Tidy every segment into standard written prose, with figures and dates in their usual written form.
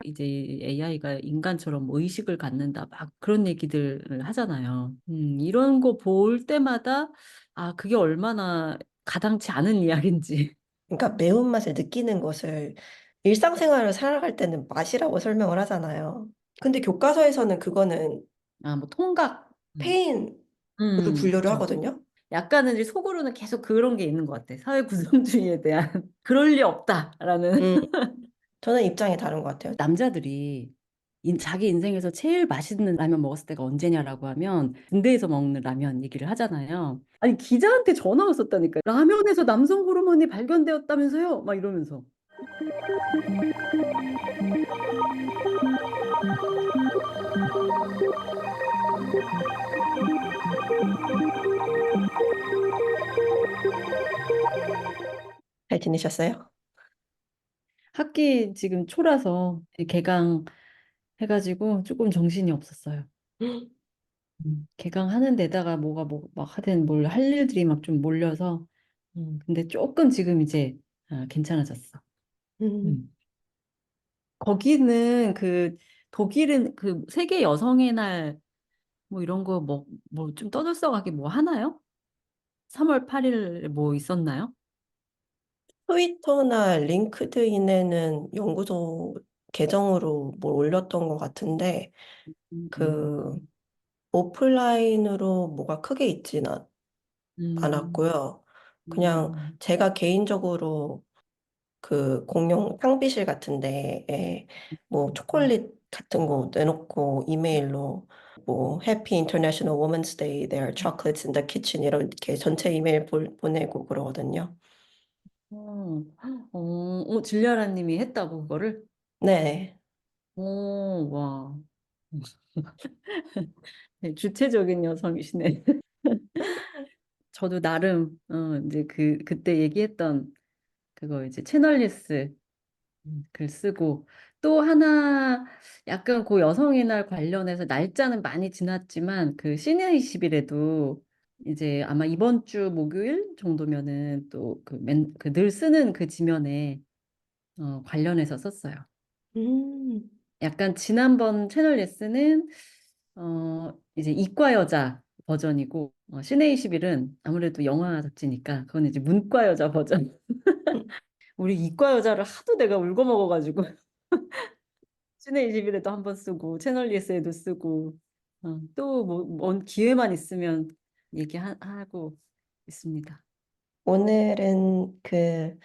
이제 AI가 인간처럼 뭐 의식을 갖는다 막 그런 얘기들을 하잖아요. 이런 거 볼 때마다 아, 그게 얼마나 가당치 않은 이야기인지. 그러니까 매운맛을 느끼는 것을 일상생활을 살아갈 때는 맛이라고 설명을 하잖아요. 근데 교과서에서는 그거는 아, 뭐 통각. 페인으로 분류를 그쵸. 하거든요. 약간은 이제 속으로는 계속 그런 게 있는 것 같아. 사회 구성주의에 대한 그럴 리 없다라는. 음, 저는 입장이 다른 것 같아요. 남자들이 자기 인생에서 제일 맛있는 라면 먹었을 때가 언제냐라고 하면 군대에서 먹는 라면 얘기를 하잖아요. 아니 기자한테 전화 왔었다니까. 라면에서 남성 호르몬이 발견되었다면서요? 막 이러면서. 잘 지내셨어요? 학기 지금 초라서 개강 해가지고 조금 정신이 없었어요. 개강하는 데다가 뭐가 뭐 막 하든 뭘 할 일들이 막 좀 몰려서 근데 조금 지금 이제 괜찮아졌어. 음, 음. 거기는 그 독일은 그 세계 여성의 날 뭐 이런 거 뭐 좀 떠들썩하게 뭐 하나요? 3월 8일 뭐 있었나요? 트위터나 링크드인에는 연구소 계정으로 뭘 올렸던 것 같은데, 음, 음, 그 오프라인으로 뭐가 크게 있지는 음, 않았고요. 그냥 음, 제가 개인적으로 그 공용 탕비실 같은 데에 뭐 음. 초콜릿 같은 거 내놓고 이메일로 뭐 Happy International Women's Day, there are chocolates in the kitchen 이렇게 전체 이메일 보내고 그러거든요. 질리아라 님이 했다고 그거를? 네. 와. 네, 주체적인 여성이시네. 저도 나름 이제 그때 얘기했던 그거 이제 채널리스 글 쓰고 또 하나 약간 그 여성의 날 관련해서 날짜는 많이 지났지만 그 시내 20일에도 이제 아마 이번 주 목요일 정도면은 또 늘 쓰는 그 지면에 관련해서 썼어요. 음, 약간 지난번 채널 예스는 이제 이과 여자 버전이고 시내 21은 아무래도 영화 잡지니까 그건 이제 문과 여자 버전. 우리 이과 여자를 하도 내가 울고 먹어가지고 시내 21에도 한 번 쓰고 채널 예스에도 쓰고 또뭐먼 기회만 있으면 얘기하고 있습니다. 오늘은 그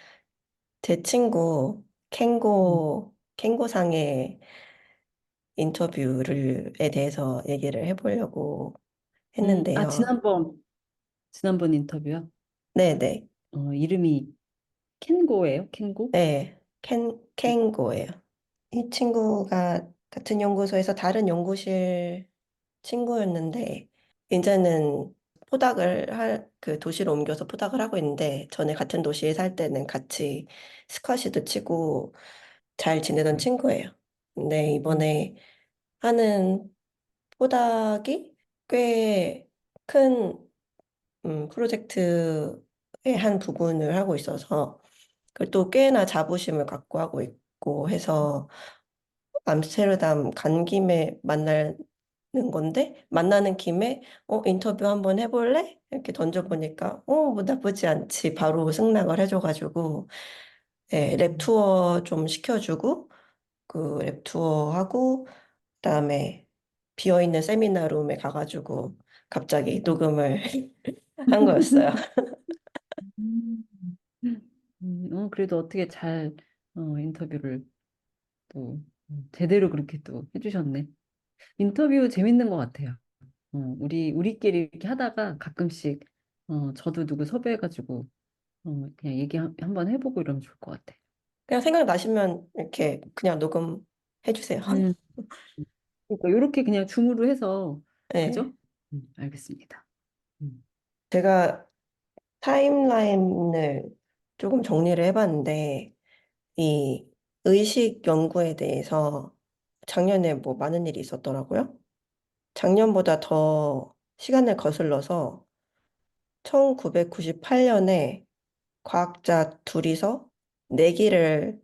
제 친구 음. 캥고상의 인터뷰를에 대해서 얘기를 해보려고 아, 했는데요. 지난번 인터뷰요. 네네. 이름이 켄고예요? 켄고? 네, 캥고예요. 이 친구가 같은 연구소에서 다른 연구실 친구였는데, 이제는 그 도시로 옮겨서 포닥을 하고 있는데, 전에 같은 도시에 살 때는 같이 스쿼시도 치고 잘 지내던 친구예요. 근데 음. 이번에 하는 포닥이 꽤 큰 프로젝트의 한 부분을 하고 있어서, 그걸 또 꽤나 자부심을 갖고 하고 있고 해서 암스테르담 간 김에 만나는 건데 만나는 김에 인터뷰 한번 해볼래? 이렇게 던져보니까 뭐 나쁘지 않지 바로 승낙을 해줘가지고 랩 투어 좀 시켜주고 그 랩 투어 하고 그다음에 비어있는 세미나룸에 가가지고 갑자기 녹음을 한 거였어요. 음. 그래도 어떻게 잘 인터뷰를 또 제대로 그렇게 또 해주셨네. 인터뷰 재밌는 것 같아요. 우리끼리 이렇게 하다가 가끔씩 저도 누구 섭외해가지고 그냥 얘기 한번 해보고 이러면 좋을 것 같아. 그냥 생각나시면 이렇게 그냥 녹음해주세요. 음, 그러니까 이렇게 그냥 줌으로 해서 네. 그죠? 알겠습니다. 음, 제가 타임라인을 조금 정리를 해봤는데, 이 의식 연구에 대해서 작년에 뭐 많은 일이 있었더라고요. 작년보다 더 시간을 거슬러서 1998년에 과학자 둘이서 내기를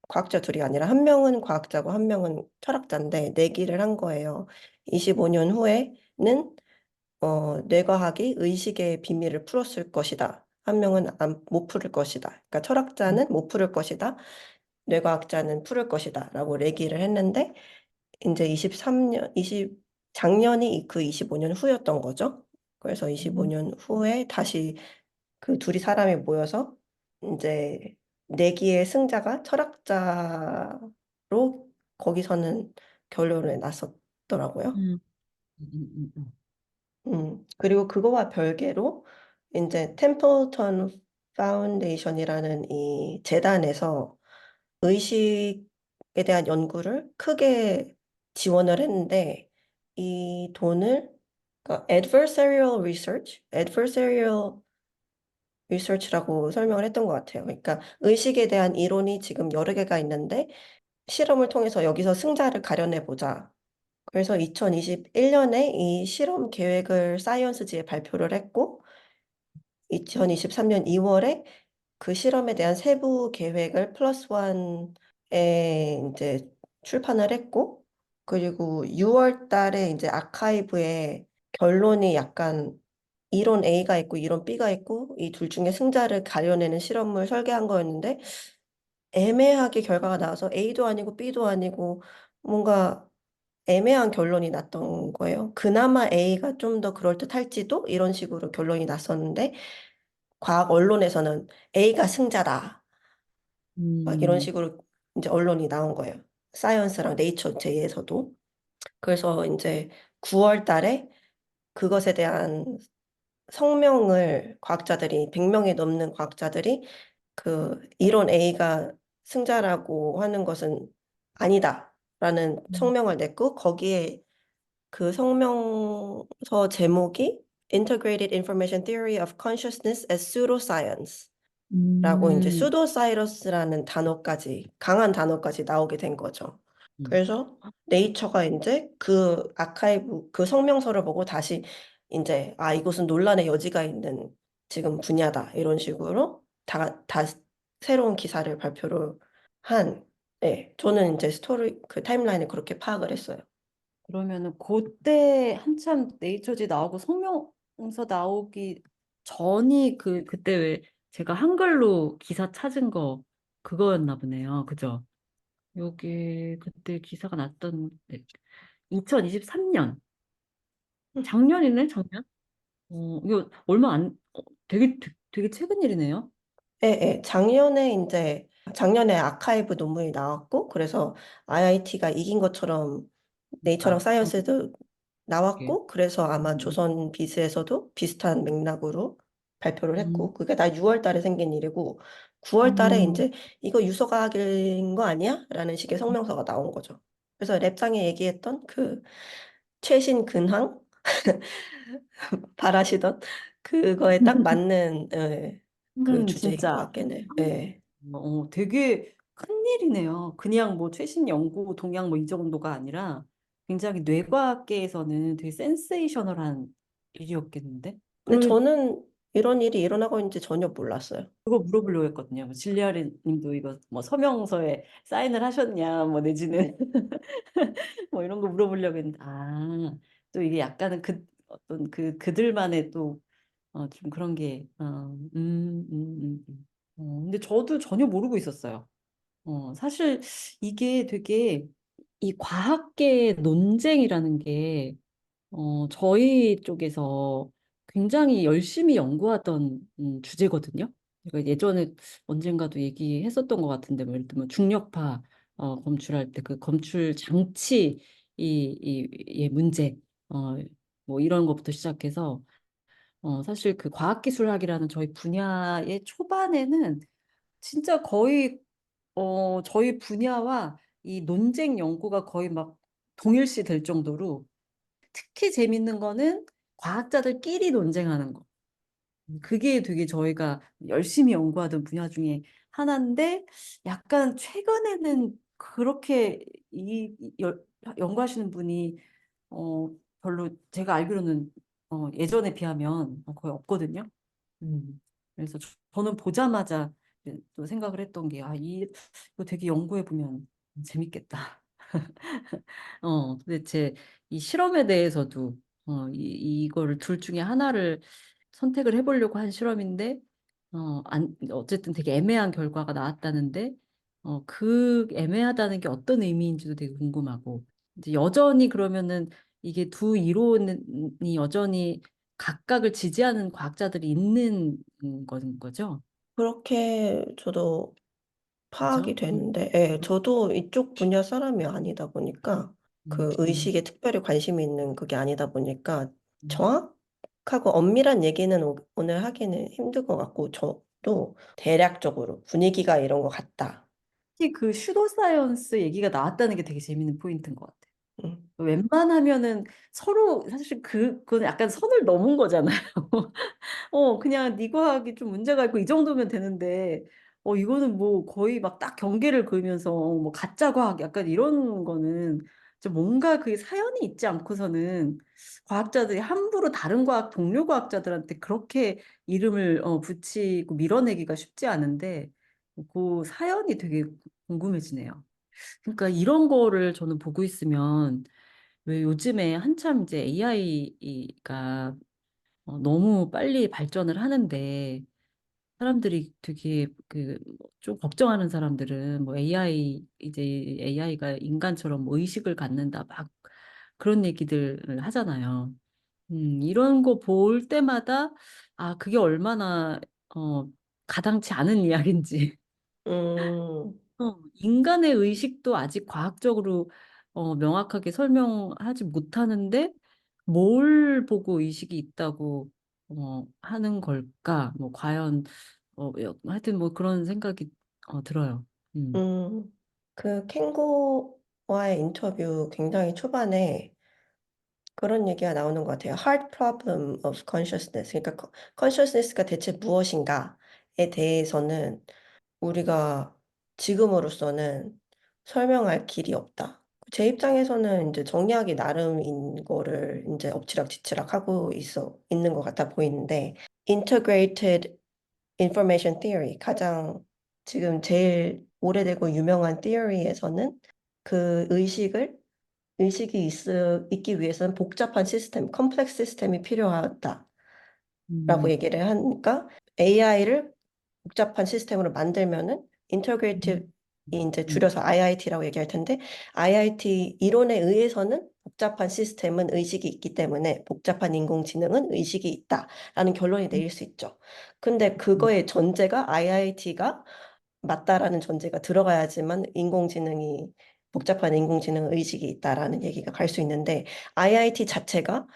과학자 둘이 아니라 한 명은 과학자고 한 명은 철학자인데 내기를 한 거예요. 25년 후에는 뇌과학이 의식의 비밀을 풀었을 것이다. 한 명은 못 풀을 것이다. 그러니까 음, 철학자는 못 풀을 것이다. 뇌과학자는 풀을 것이다. 라고 내기를 했는데 이제 23년, 20, 작년이 그 25년 후였던 거죠. 그래서 음, 25년 후에 다시 그 둘이 사람이 모여서 이제 내기의 승자가 철학자로 거기서는 결론을 났었더라고요. 음, 음, 음, 음. 그리고 그거와 별개로 이제 템플턴 파운데이션이라는 이 재단에서 의식에 대한 연구를 크게 지원을 했는데 이 돈을 그러니까 adversarial research라고 설명을 했던 것 같아요. 그러니까 의식에 대한 이론이 지금 여러 개가 있는데 실험을 통해서 여기서 승자를 가려내 보자. 그래서 2021년에 이 실험 계획을 사이언스지에 발표를 했고 2023년 2월에 그 실험에 대한 세부 계획을 플러스 원에 이제 출판을 했고, 그리고 6월 달에 이제 아카이브에 결론이 약간 이론 A가 있고 이론 B가 있고 이 둘 중에 승자를 가려내는 실험을 설계한 거였는데 애매하게 결과가 나와서 A도 아니고 B도 아니고 뭔가 애매한 결론이 났던 거예요. 그나마 A가 좀 더 그럴듯할지도 이런 식으로 결론이 났었는데 과학 언론에서는 A가 승자다. 막 이런 음, 식으로 이제 언론이 나온 거예요. 사이언스랑 네이처 제에서도. 그래서 이제 9월 달에 그것에 대한 성명을 과학자들이 100명이 넘는 과학자들이 그 이론 A가 승자라고 하는 것은 아니다라는 음, 성명을 냈고 거기에 그 성명서 제목이 Integrated Information Theory of Consciousness as Pseudoscience 라고 이제 음, 수도사이러스라는 단어까지 강한 단어까지 나오게 된 거죠. 음. 그래서 네이처가 이제 그 아카이브 그 성명서를 보고 다시 이제 아 이것은 논란의 여지가 있는 지금 분야다 이런 식으로 다 새로운 기사를 발표를 한 네, 저는 이제 스토리 그 타임라인을 그렇게 파악을 했어요. 그러면은 그때 한참 네이처지 나오고 성명서 나오기 전이 그때 왜 제가 한글로 기사 찾은 거 그거였나 보네요. 그죠? 여기 그때 기사가 났던 2023년 작년이네 작년? 이거 얼마 안 되게 최근 일이네요. 예, 예. 작년에 아카이브 논문이 나왔고, 그래서 IIT가 이긴 것처럼 네이처랑 그러니까 사이언스에도 이게. 나왔고, 그래서 아마 음, 조선 비스에서도 비슷한 맥락으로 발표를 음, 했고, 그게 다 6월 달에 생긴 일이고, 9월 달에 음, 이제 이거 유서가학인 거 아니야? 라는 식의 성명서가 나온 거죠. 그래서 랩상에 얘기했던 그 최신 근황 바라시던 그거에 딱 맞는 그 주제인 것 진짜. 같긴 해. 예. 되게 큰일이네요. 그냥 뭐 최신 연구 동향 뭐 이 정도가 아니라 굉장히 뇌과학계에서는 되게 센세이셔널한 일이었겠는데? 근데 그러면 저는 이런 일이 일어나고 있는지 전혀 몰랐어요. 그거 물어보려고 했거든요. 뭐 질리아리 님도 이거 뭐 서명서에 사인을 하셨냐, 뭐 내지는 뭐 이런 거 물어보려고 했는데, 또 이게 약간은 어떤 그들만의 또, 좀 그런 게, 근데 저도 전혀 모르고 있었어요. 사실 이게 되게 이 과학계의 논쟁이라는 게 저희 쪽에서 굉장히 열심히 연구하던 주제거든요. 제가 예전에 언젠가도 얘기했었던 것 같은데, 뭐 예를 들면 중력파 검출할 때 그 검출 장치 이 문제 어, 뭐 이런 것부터 시작해서 사실 그 과학기술학이라는 저희 분야의 초반에는 진짜 거의 저희 분야와 이 논쟁 연구가 거의 막 동일시 될 정도로 특히 재밌는 거는 과학자들끼리 논쟁하는 거. 그게 되게 저희가 열심히 연구하던 분야 중에 하나인데 약간 최근에는 그렇게 연구하시는 분이 어, 별로 제가 알기로는 예전에 비하면 거의 없거든요. 음. 그래서 저는 보자마자 또 생각을 했던 게, 이거 되게 연구해 보면 재밌겠다. 도대체 이 실험에 대해서도 이거를 둘 중에 하나를 선택을 해보려고 한 실험인데, 어쨌든 되게 애매한 결과가 나왔다는데, 그 애매하다는 게 어떤 의미인지도 되게 궁금하고, 이제 여전히 그러면은 이게 두 이론이 여전히 각각을 지지하는 과학자들이 있는 거죠? 그렇게 저도 파악이 그죠? 되는데, 예, 저도 이쪽 분야 사람이 아니다 보니까, 음, 그 음, 의식에 특별히 관심이 있는 그게 아니다 보니까, 음. 정확하고 엄밀한 얘기는 오늘 하기는 힘들 것 같고, 저도 대략적으로 분위기가 이런 것 같다. 특히 그 슈도사이언스 얘기가 나왔다는 게 되게 재밌는 포인트인 것 같아요. 음, 웬만하면은 서로 사실 그건 약간 선을 넘은 거잖아요. 그냥 네 과학이 좀 문제가 있고 이 정도면 되는데, 이거는 뭐 거의 막 딱 경계를 그으면서 뭐 가짜 과학 약간 이런 거는 좀 뭔가 그 사연이 있지 않고서는 과학자들이 함부로 다른 과학 동료 과학자들한테 그렇게 이름을 붙이고 밀어내기가 쉽지 않은데, 그 사연이 되게 궁금해지네요. 그러니까 이런 거를 저는 보고 있으면, 왜 요즘에 한참 이제 AI가 너무 빨리 발전을 하는데, 사람들이 되게 그 좀 걱정하는 사람들은 뭐 AI가 인간처럼 뭐 의식을 갖는다 막 그런 얘기들을 하잖아요. 이런 거 볼 때마다 그게 얼마나 어 가당치 않은 이야기인지. 음, 인간의 의식도 아직 과학적으로 명확하게 설명하지 못하는데 뭘 보고 의식이 있다고 하는 걸까? 뭐 과연 하여튼 뭐 그런 생각이 들어요. 음. 음. 그 캥거와의 인터뷰 굉장히 초반에 그런 얘기가 나오는 것 같아요. Hard problem of consciousness. 그러니까 consciousness가 대체 무엇인가에 대해서는 우리가 지금으로서는 설명할 길이 없다. 제 입장에서는 이제 정리하기 나름인 거를 이제 엎치락뒤치락 하고 있는 것 같아 보이는데, integrated information theory, 가장 지금 제일 오래되고 유명한 theory에서는 그 있기 위해서는 복잡한 시스템, 컴플렉스 시스템이 필요하다라고 음. 얘기를 하니까 AI를 복잡한 시스템으로 만들면은 인터그레이티브 음. 이제 음. 줄여서 IIT라고 얘기할 텐데 IIT 이론에 의해서는 복잡한 시스템은 의식이 있기 때문에 복잡한 인공지능은 의식이 있다라는 결론이 음. 내릴 수 있죠. 근데 음. 그거의 전제가 IIT가 맞다라는 전제가 들어가야지만 복잡한 인공지능 의식이 있다라는 얘기가 갈 수 있는데 IIT 자체가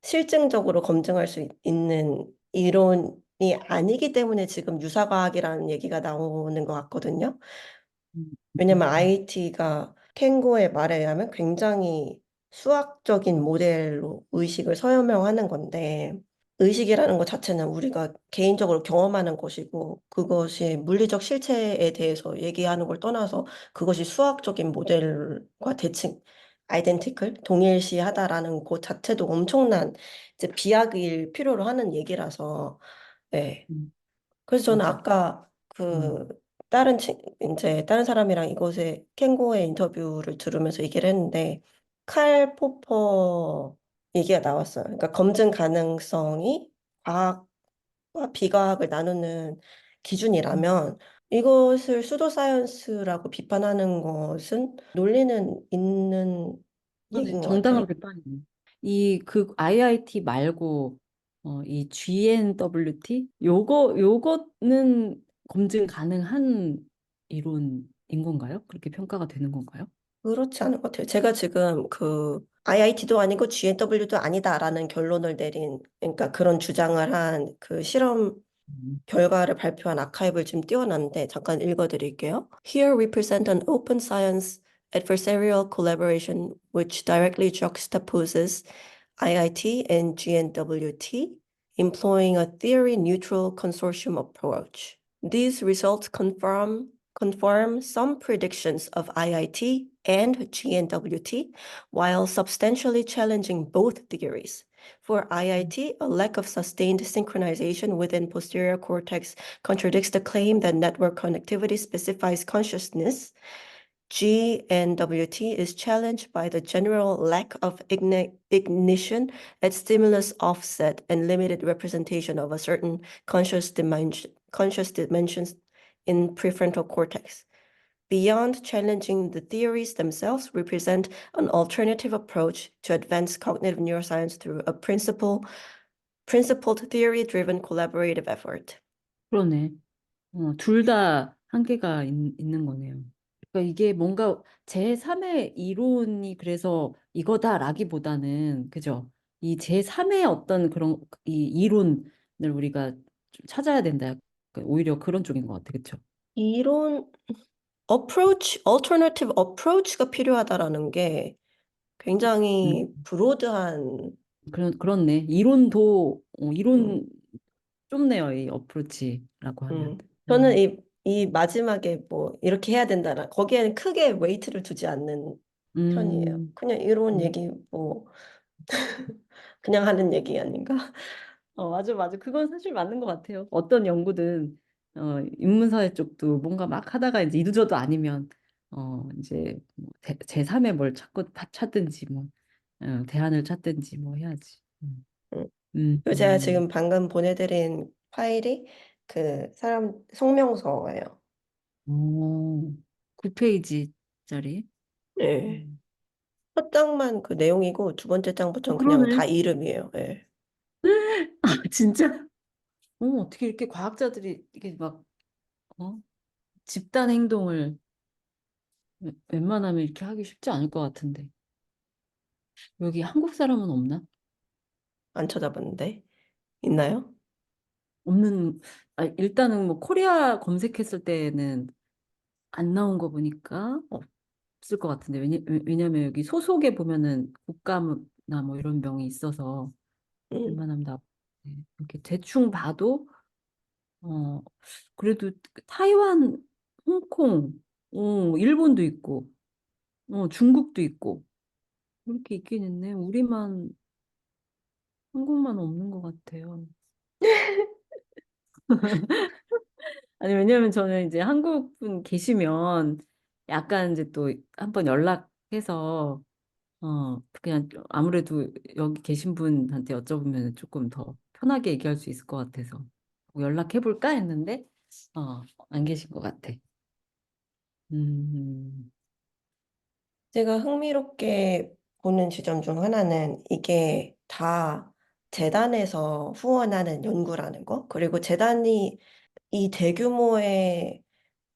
실증적으로 검증할 수 있는 이론이 아니기 때문에 지금 유사과학이라는 얘기가 나오는 것 같거든요. 음. 왜냐면 음. IIT가 캥거의 말에 의하면 굉장히 수학적인 모델로 의식을 설명하는 건데, 의식이라는 것 자체는 우리가 개인적으로 경험하는 것이고, 그것이 물리적 실체에 대해서 얘기하는 걸 떠나서 그것이 수학적인 모델과 동일시하다라는 것 자체도 엄청난 이제 비약을 필요로 하는 얘기라서, 예. 음. 그래서 저는 맞아. 아까 음. 그 이제 다른 사람이랑 이곳에 캥거의 인터뷰를 들으면서 얘기를 했는데 칼 포퍼 얘기가 나왔어요. 그러니까 검증 가능성이 과학과 비과학을 나누는 음. 기준이라면 이것을 수도사이언스라고 비판하는 것은 논리는 있는 그거는 얘기인 것 같아요. 정당한 비판이에요. 이 그 IIT 말고 이 GNWT 요거는 검증 가능한 이론인 건가요? 그렇게 평가가 되는 건가요? 그렇지 않은 것 같아요. 제가 지금 그 IIT도 아니고 GNW도 아니다라는 결론을 내린, 그러니까 그런 주장을 한 그 실험 음. 결과를 발표한 아카이브를 지금 띄워놨는데 잠깐 읽어드릴게요. Here we present an open science adversarial collaboration which directly juxtaposes IIT and GNWT, employing a theory-neutral consortium approach. These results confirm some predictions of IIT and GNWT while substantially challenging both theories. For IIT, a lack of sustained synchronization within posterior cortex contradicts the claim that network connectivity specifies consciousness. GNWT is challenged by the general lack of ignition at stimulus offset and limited representation of a certain conscious dimensions in prefrontal cortex. Beyond challenging the theories themselves, we present an alternative approach to advance cognitive neuroscience through a principled theory-driven collaborative effort. 그러네. 둘 다 한계가 있는 거네요. 그러니까 이게 뭔가 제3의 이론이 그래서 이거다라기보다는 그죠? 이 제3의 어떤 그런 이 이론을 우리가 좀 찾아야 된다. 약간 오히려 그런 쪽인 것 같아. 그쵸? 이론 alternative approach가 필요하다라는 게 굉장히 음, 브로드한 그렇네. 이론도 음, 이론 좁네요. 이 어프로치라고 하면. 저는 이 마지막에 뭐 이렇게 해야 된다라 거기에는 크게 웨이트를 두지 않는 편이에요. 음, 그냥 이런 음. 얘기 뭐 그냥 하는 얘기 아닌가? 맞아, 맞아. 그건 사실 맞는 것 같아요. 어떤 연구든, 인문사회 쪽도 뭔가 막 하다가 이제 이도저도 아니면, 이제 뭐 제3의 뭘 찾든지, 뭐, 대안을 찾든지, 뭐 해야지. 음. 음, 그리고 제가 지금 방금 보내드린 파일이 그 사람 성명서예요. 9페이지짜리. 네. 첫 장만 그 내용이고 두 번째 장부터는 그냥 그러네. 다 이름이에요. 네. 아, 진짜? 어떻게 이렇게 과학자들이 이게 막, 어? 집단 행동을 웬만하면 이렇게 하기 쉽지 않을 것 같은데. 여기 한국 사람은 없나? 안 찾아봤는데 있나요? 없는, 일단은 뭐 코리아 검색했을 때는 안 나온 거 보니까 없을 것 같은데 왜냐면 여기 소속에 보면은 국가나 뭐 이런 명이 있어서 음. 웬만하면 나 네, 이렇게 대충 봐도 어 그래도 타이완, 홍콩, 일본도 있고 중국도 있고 이렇게 있긴 있네. 우리만 한국만 없는 것 같아요. 아니, 왜냐면 저는 이제 한국 분 계시면 약간 이제 또 한번 연락해서, 그냥 아무래도 여기 계신 분한테 여쭤보면 조금 더 편하게 얘기할 수 있을 것 같아서 뭐 연락해볼까 했는데, 안 계신 것 같아. 음, 제가 흥미롭게 보는 지점 중 하나는 이게 다 재단에서 후원하는 연구라는 거, 그리고 재단이 이 대규모의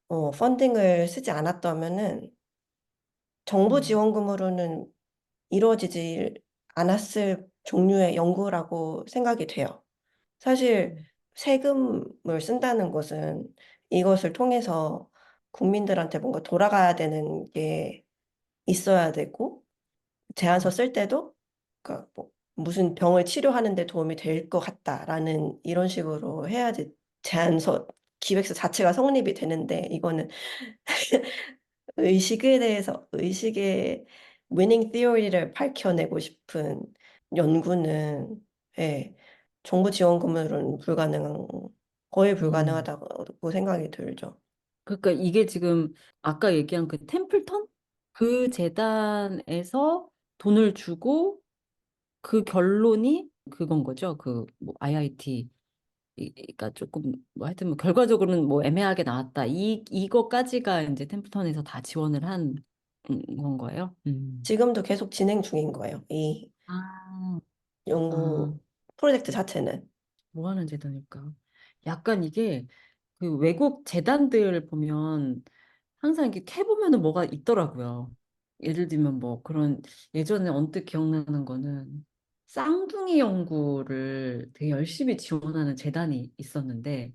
펀딩을 쓰지 않았다면은 정부 음, 지원금으로는 이루어지지 않았을 종류의 연구라고 생각이 돼요. 사실 음, 세금을 쓴다는 것은 이것을 통해서 국민들한테 뭔가 돌아가야 되는 게 있어야 되고, 제안서 쓸 때도 그러니까 뭐 무슨 병을 치료하는 데 도움이 될 것 같다라는 이런 식으로 해야지 제안서 기획서 자체가 성립이 되는데, 이거는 의식에 대해서 의식의 위닝 티어리를 밝혀내고 싶은 연구는 예, 정부 지원금으로는 거의 음. 불가능하다고 생각이 들죠. 그러니까 이게 지금 아까 얘기한 그 템플턴? 그 재단에서 돈을 주고 그 결론이 그건 거죠. 그 뭐 IIT 그러니까 조금 뭐 하여튼 뭐 결과적으로는 뭐 애매하게 나왔다. 이거까지가 이제 템플턴에서 다 지원을 한 건 거예요. 음. 지금도 계속 진행 중인 거예요. 이 아, 아, 연구 프로젝트 자체는. 뭐 하는 재단일까? 약간 이게 그 외국 재단들 보면 항상 이렇게 캐보면은 뭐가 있더라고요. 예를 들면 뭐 그런 예전에 언뜻 기억나는 거는 쌍둥이 연구를 되게 열심히 지원하는 재단이 있었는데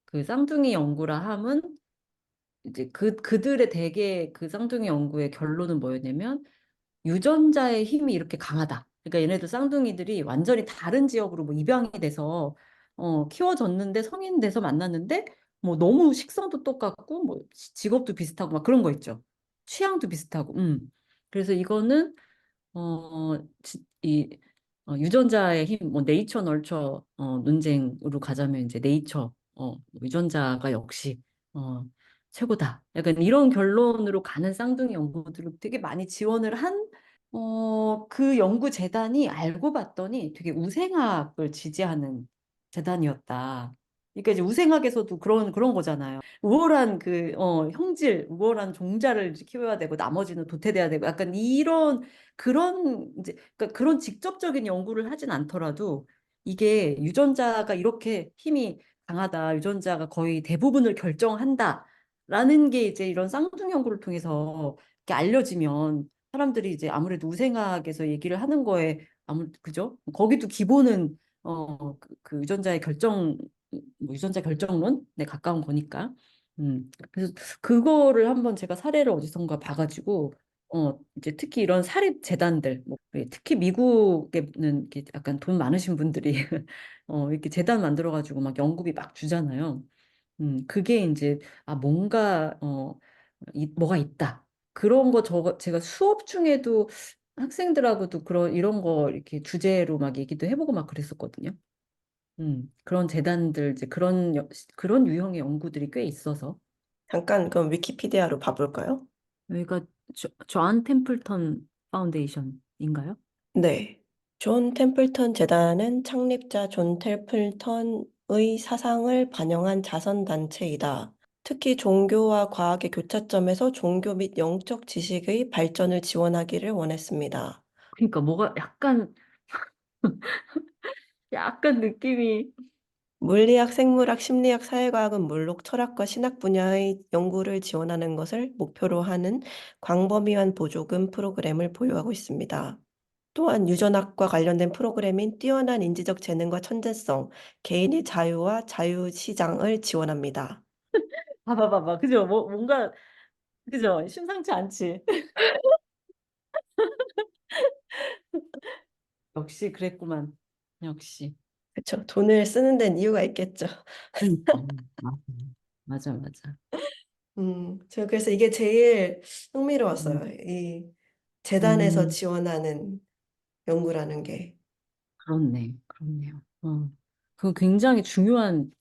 그 쌍둥이 연구라 함은 이제 그들의 대개 그 쌍둥이 연구의 결론은 뭐였냐면 유전자의 힘이 이렇게 강하다. 그러니까 얘네들 쌍둥이들이 완전히 다른 지역으로 뭐 입양이 돼서 키워졌는데 성인 돼서 만났는데 뭐 너무 식성도 똑같고 뭐 직업도 비슷하고 막 그런 거 있죠. 취향도 비슷하고. 그래서 이거는 어, 지- 이 유전자의 힘, 뭐 네이처 널처 논쟁으로 가자면 이제 네이처 유전자가 역시 어, 최고다. 약간 이런 결론으로 가는 쌍둥이 연구들을 되게 많이 지원을 한 그 연구 재단이 알고 봤더니 되게 우생학을 지지하는 재단이었다. 그러니까 이제 우생학에서도 그런 거잖아요. 우월한 형질, 우월한 종자를 이제 키워야 되고 나머지는 도태돼야 되고 약간 이런 그런 이제 그러니까 그런 직접적인 연구를 하진 않더라도 이게 유전자가 이렇게 힘이 강하다, 유전자가 거의 대부분을 결정한다라는 게 이제 이런 쌍둥이 연구를 통해서 이렇게 알려지면 사람들이 이제 아무래도 우생학에서 얘기를 하는 거에 그죠? 거기도 기본은 그 유전자의 뭐 유전자 결정론에 가까운 거니까. 그래서 그거를 한번 제가 사례를 어디선가 봐가지고 이제 특히 이런 사립 재단들, 뭐, 특히 미국에는 이렇게 약간 돈 많으신 분들이 이렇게 재단 만들어가지고 막 연구비 막 주잖아요. 그게 이제 뭔가 뭐가 있다. 그런 거 제가 수업 중에도 학생들하고도 이런 거 이렇게 주제로 막 얘기도 해보고 막 그랬었거든요. 그런 재단들 이제 그런 유형의 연구들이 꽤 있어서 잠깐 그럼 위키피디아로 봐볼까요? 여기가 존 템플턴 파운데이션인가요? 네. 존 템플턴 재단은 창립자 존 템플턴의 사상을 반영한 자선단체이다. 특히 종교와 과학의 교차점에서 종교 및 영적 지식의 발전을 지원하기를 원했습니다. 그러니까 뭐가 약간 느낌이 물리학, 생물학, 심리학, 사회과학은 물론 철학과 신학 분야의 연구를 지원하는 것을 목표로 하는 광범위한 보조금 프로그램을 보유하고 있습니다. 또한 유전학과 관련된 프로그램인 뛰어난 인지적 재능과 천재성, 개인의 자유와 자유시장을 지원합니다. 봐봐 그죠? 뭔가 그죠? 심상치 않지. 역시 그랬구만. 역시. 그렇죠. 돈을 쓰는 데는 이유가 있겠죠. 그러니까 맞아 맞아. 저 그래서 이게 제일 흥미로웠어요. 음, 이 재단에서 음, 지원하는 연구라는 게. 그렇네요. 그 굉장히 중요한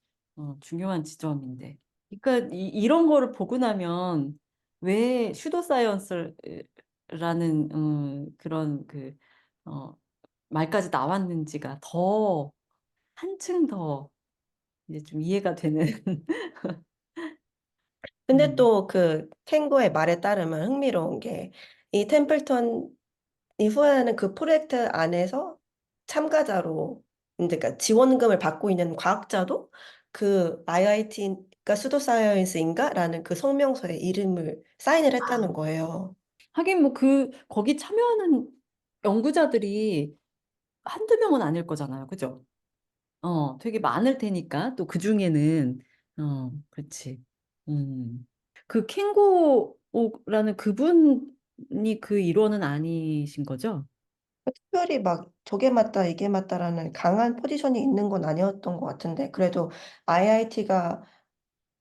지점인데. 그러니까 이런 거를 보고 나면 왜 슈도사이언스라는 그런 말까지 나왔는지가 더 한층 더 이제 좀 이해가 되는. 근데 음. 또 그 탱고의 말에 따르면 흥미로운 게 이 템플턴이 후원하는 그 프로젝트 안에서 참가자로 이제 그러니까 지원금을 받고 있는 과학자도 그 IIT가 수도사이언스인가라는 그 성명서에 이름을 사인을 했다는 거예요. 하긴 뭐 거기 참여하는 연구자들이 한두 명은 아닐 거잖아요. 그죠? 되게 많을 테니까 또 그중에는 그렇지. 그 캥고라는 그분이 그 일원은 아니신 거죠? 특별히 막 저게 맞다 이게 맞다라는 강한 포지션이 있는 건 아니었던 것 같은데 그래도 IIT가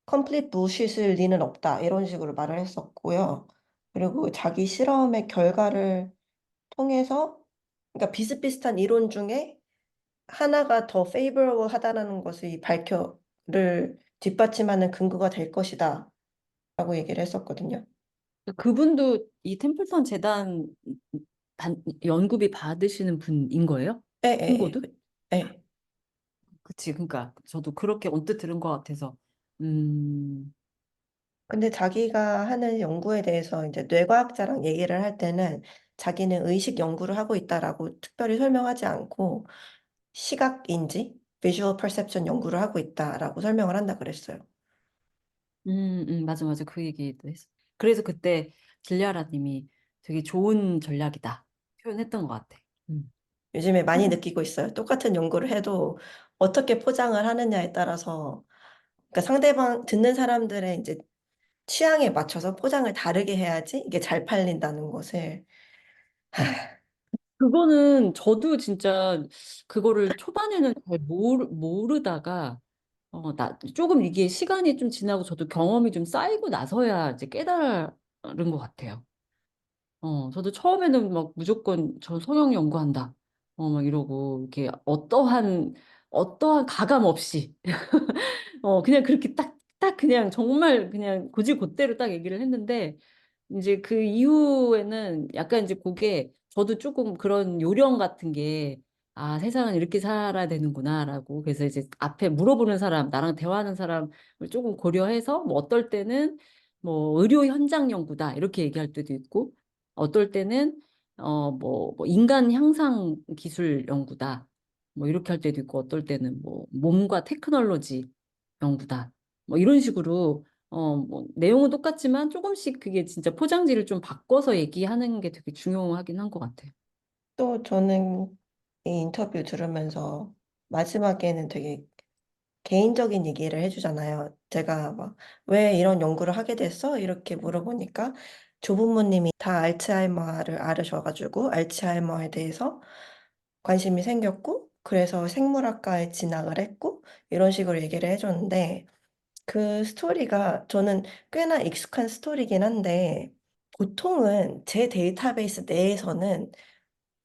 컴플릿 부시실 리는 없다 이런 식으로 말을 했었고요. 그리고 자기 실험의 결과를 통해서 그러니까 비슷비슷한 이론 중에 하나가 더 favorable 하다라는 것이 발표를 뒷받침하는 근거가 될 것이다 라고 얘기를 했었거든요. 그분도 이 템플턴 재단 연구비 받으시는 분인 거예요? 예, 예, 예. 캥고도? 예. 그치. 그러니까 저도 그렇게 언뜻 들은 것 같아서. 음, 근데 자기가 하는 연구에 대해서 이제 뇌과학자랑 얘기를 할 때는 자기는 의식 연구를 하고 있다라고 특별히 설명하지 않고 시각인지, visual perception 연구를 하고 있다라고 설명을 한다 그랬어요. 맞아. 그 얘기도 했어. 그래서 그때 길리아라 님이 되게 좋은 전략이다. 표현했던 것 같아. 음. 요즘에 많이 느끼고 있어요. 똑같은 연구를 해도 어떻게 포장을 하느냐에 따라서 그러니까 상대방 듣는 사람들의 이제 취향에 맞춰서 포장을 다르게 해야지 이게 잘 팔린다는 것을 그거는 저도 진짜 그거를 초반에는 잘 모르다가 조금 이게 시간이 좀 지나고 저도 경험이 좀 쌓이고 나서야 이제 깨달은 것 같아요. 저도 처음에는 막 무조건 전 성형 연구한다. 막 이러고, 이렇게 어떠한 가감 없이, 그냥 그렇게 딱 그냥 정말 그냥 곧대로 딱 얘기를 했는데, 이제 그 이후에는 약간 이제 그게 저도 조금 그런 요령 같은 게, 아, 세상은 이렇게 살아야 되는구나라고. 그래서 이제 앞에 물어보는 사람, 나랑 대화하는 사람을 조금 고려해서 뭐 어떨 때는 뭐 의료 현장 연구다 이렇게 얘기할 때도 있고, 어떨 때는 뭐 인간 향상 기술 연구다 뭐 이렇게 할 때도 있고, 어떨 때는 뭐 몸과 테크놀로지 연구다 뭐 이런 식으로 뭐 내용은 똑같지만 조금씩 그게 진짜 포장지를 좀 바꿔서 얘기하는 게 되게 중요하긴 한 것 같아요. 또 저는 이 인터뷰 들으면서 마지막에는 되게 개인적인 얘기를 해주잖아요. 제가 막 왜 이런 연구를 하게 됐어? 이렇게 물어보니까 조부모님이 다 알츠하이머를 앓으셔가지고 알츠하이머에 대해서 관심이 생겼고 그래서 생물학과에 진학을 했고 이런 식으로 얘기를 해줬는데 그 스토리가 저는 꽤나 익숙한 스토리긴 한데 보통은 제 데이터베이스 내에서는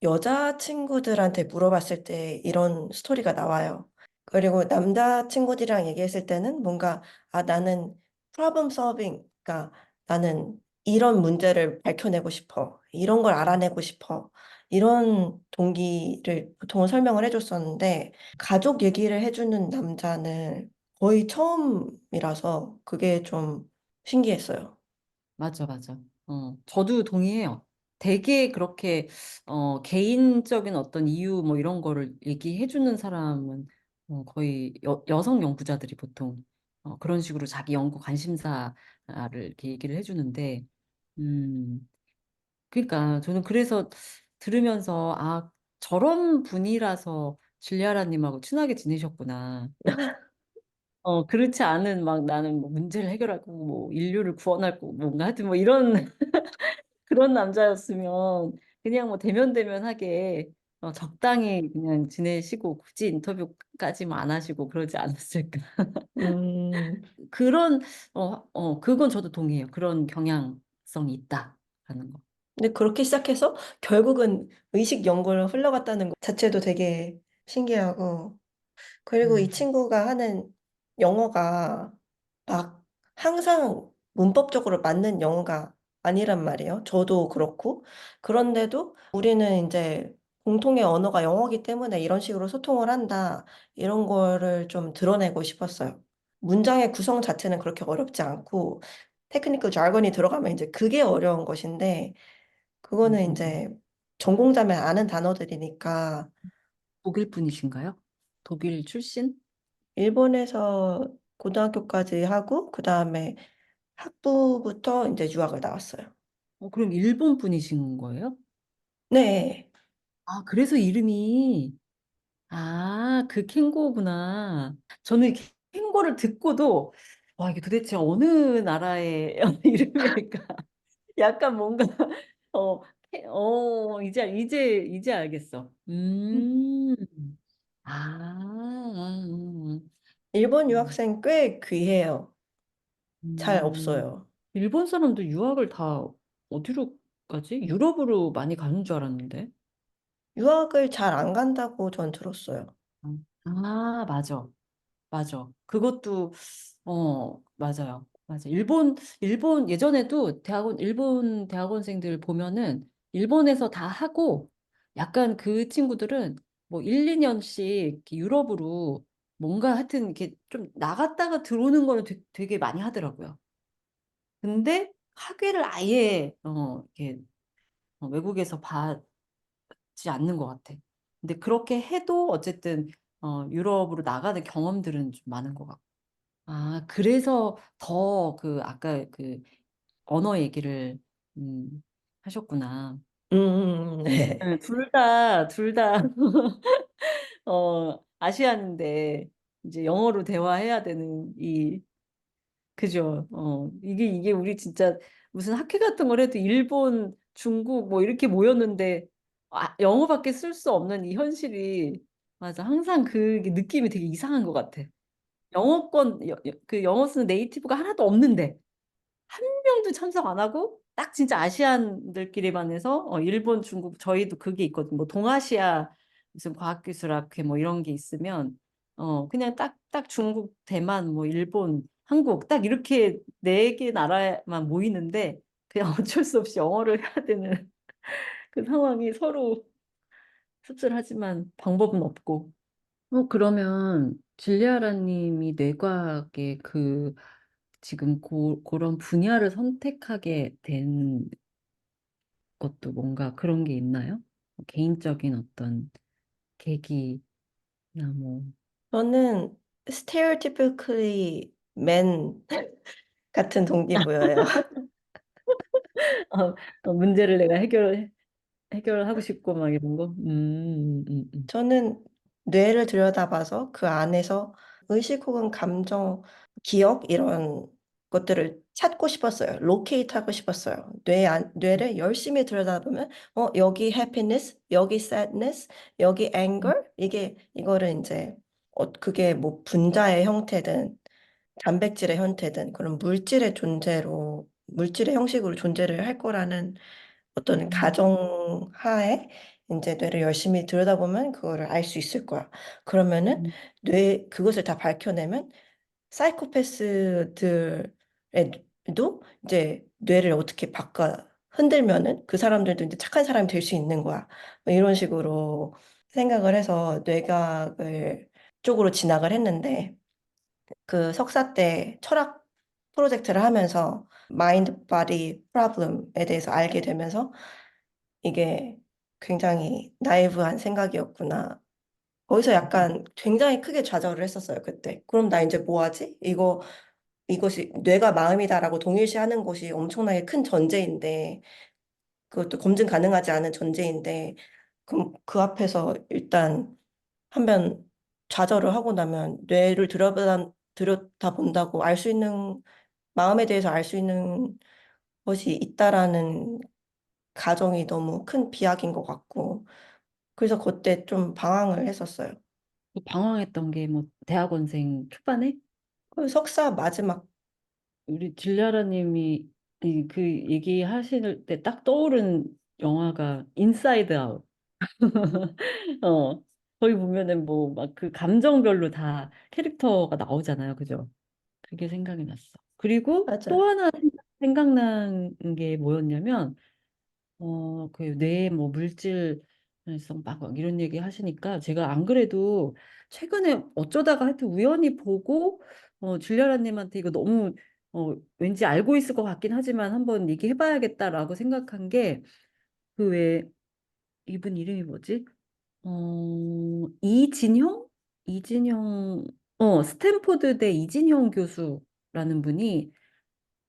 여자친구들한테 물어봤을 때 이런 스토리가 나와요. 그리고 남자친구들이랑 얘기했을 때는 뭔가, 아, 나는 problem solving, 그러니까 나는 이런 문제를 밝혀내고 싶어. 이런 걸 알아내고 싶어. 이런 동기를 보통은 설명을 해줬었는데, 가족 얘기를 해주는 남자는 거의 처음이라서 그게 좀 신기했어요. 맞아, 맞아. 저도 동의해요. 되게 그렇게 개인적인 어떤 이유 뭐 이런 거를 얘기해 주는 사람은 거의 여성 연구자들이 보통 그런 식으로 자기 연구 관심사를 이렇게 얘기를 해주는데, 그러니까 저는 그래서 들으면서, 아, 저런 분이라서 줄리아라님하고 친하게 지내셨구나. 그렇지 않은 막 나는 뭐 문제를 해결할 거고 뭐 인류를 구원할 거고 뭔가 하여튼 뭐 이런 그런 남자였으면 그냥 뭐 대면대면하게 적당히 그냥 지내시고 굳이 인터뷰까지 안 하시고 그러지 않았을까. 음, 그런 그건 저도 동의해요. 그런 경향성이 있다 하는 거. 근데 그렇게 시작해서 결국은 의식 연구로 흘러갔다는 것 자체도 되게 신기하고, 그리고 이 음, 친구가 하는 영어가 막 항상 문법적으로 맞는 영어가 아니란 말이에요. 저도 그렇고. 그런데도 우리는 이제 공통의 언어가 영어이기 때문에 이런 식으로 소통을 한다. 이런 거를 좀 드러내고 싶었어요. 문장의 구성 자체는 그렇게 어렵지 않고, 테크니컬 자건이 들어가면 이제 그게 어려운 것인데, 음, 그거는 음, 음. 이제 전공자면 아는 단어들이니까 독일 분이신가요? 독일 출신? 일본에서 고등학교까지 하고 그 다음에 학부부터 이제 유학을 나왔어요. 그럼 일본 분이신 거예요? 네. 아, 그래서 이름이 그 캥거구나. 저는 캥거를 듣고도 와, 이게 도대체 어느 나라의 이름일까? 약간 뭔가 어, 이제 알겠어. 아, 일본 음, 유학생 꽤 귀해요. 잘 음. 없어요. 일본 사람도 유학을 다 어디로 가지? 유럽으로 많이 가는 줄 알았는데. 유학을 잘 안 간다고 전 들었어요. 맞아. 맞아. 그것도, 맞아요. 맞아. 일본 예전에도 일본 대학원생들 보면은 일본에서 다 하고 약간 그 친구들은 뭐 1, 2년씩 유럽으로 뭔가 하여튼 이렇게 좀 나갔다가 들어오는 거는 되게 많이 하더라고요. 근데 학위를 아예, 이렇게 외국에서 받지 않는 것 같아. 근데 그렇게 해도 어쨌든, 유럽으로 나가는 경험들은 좀 많은 것 같고. 그래서 더 그 아까 그 언어 얘기를 음, 하셨구나. 네. 네, 둘 다, 아시아인데 이제 영어로 대화해야 되는 그죠? 이게 우리 진짜 무슨 학회 같은 걸 해도 일본, 중국 뭐 이렇게 모였는데 영어밖에 쓸 수 없는 이 현실이 맞아. 항상 그 느낌이 되게 이상한 것 같아. 그 영어 쓰는 네이티브가 하나도 없는데 한 명도 참석 안 하고 딱 진짜 아시안들끼리만 해서 일본, 중국 저희도 그게 있거든. 뭐 동아시아 무슨 과학기술학회 뭐 이런 게 있으면 그냥 딱 중국, 대만, 뭐 일본, 한국 딱 이렇게 네 개 나라만 모이는데 그냥 어쩔 수 없이 영어를 해야 되는 그 상황이 서로 씁쓸하지만 방법은 없고. 그러면 질리아라 님이 뇌과학의 그 지금 그런 분야를 선택하게 된 것도 뭔가 그런 게 있나요? 개인적인 어떤 계기나 뭐 저는 stereotypically men 같은 동기부여예요. 문제를 내가 해결하고 싶고 막 이런 거. 저는 뇌를 들여다봐서 그 안에서 의식 혹은 감정, 기억 이런 것들을 찾고 싶었어요. 로케이트 하고 싶었어요. 뇌를 열심히 들여다보면 여기 happiness, 여기 sadness, 여기 음, anger 이거를 이제 그게 뭐 분자의 형태든 단백질의 형태든 그런 물질의 형식으로 존재를 할 거라는 어떤 음, 가정하에 이제 뇌를 열심히 들여다보면 그거를 알 수 있을 거야. 그러면은 음, 그것을 다 밝혀내면 사이코패스들에도 이제 뇌를 어떻게 바꿔 흔들면은 그 사람들도 이제 착한 사람이 될 수 있는 거야. 뭐 이런 식으로 생각을 해서 뇌과학을 쪽으로 진학을 했는데 그 석사 때 철학 프로젝트를 하면서 마인드 바디 프로블럼에 대해서 알게 되면서 이게 굉장히 나이브한 생각이었구나. 거기서 약간 굉장히 크게 좌절을 했었어요, 그때. 그럼 나 이제 뭐 하지? 이것이 뇌가 마음이다라고 동일시하는 것이 엄청나게 큰 전제인데, 그것도 검증 가능하지 않은 전제인데, 그럼 그 앞에서 일단 한번 좌절을 하고 나면 뇌를 들여다본다고 알 수 있는, 마음에 대해서 알 수 있는 것이 있다라는 가정이 너무 큰 비약인 것 같고, 그래서 그때 좀 방황을 했었어요. 방황했던 게 뭐 대학원생 초반에 그 석사 마지막, 우리 질리아라 님이 그 얘기하실 때 딱 떠오른 영화가 인사이드 아웃. 어, 거기 보면은 뭐 막 그 감정별로 다 캐릭터가 나오잖아요. 그죠? 그게 생각이 났어. 그리고 또 맞아. 하나 생각난 게 뭐였냐면, 그 뇌 뭐 물질성 막 이런 얘기 하시니까 제가 안 그래도 최근에 어쩌다가 하여튼 우연히 보고, 줄리아라님한테 이거 너무, 왠지 알고 있을 것 같긴 하지만 한번 얘기해봐야겠다라고 생각한 게, 그 왜, 이분 이름이 뭐지? 이진형? 이진형, 스탠포드대 이진형 교수라는 분이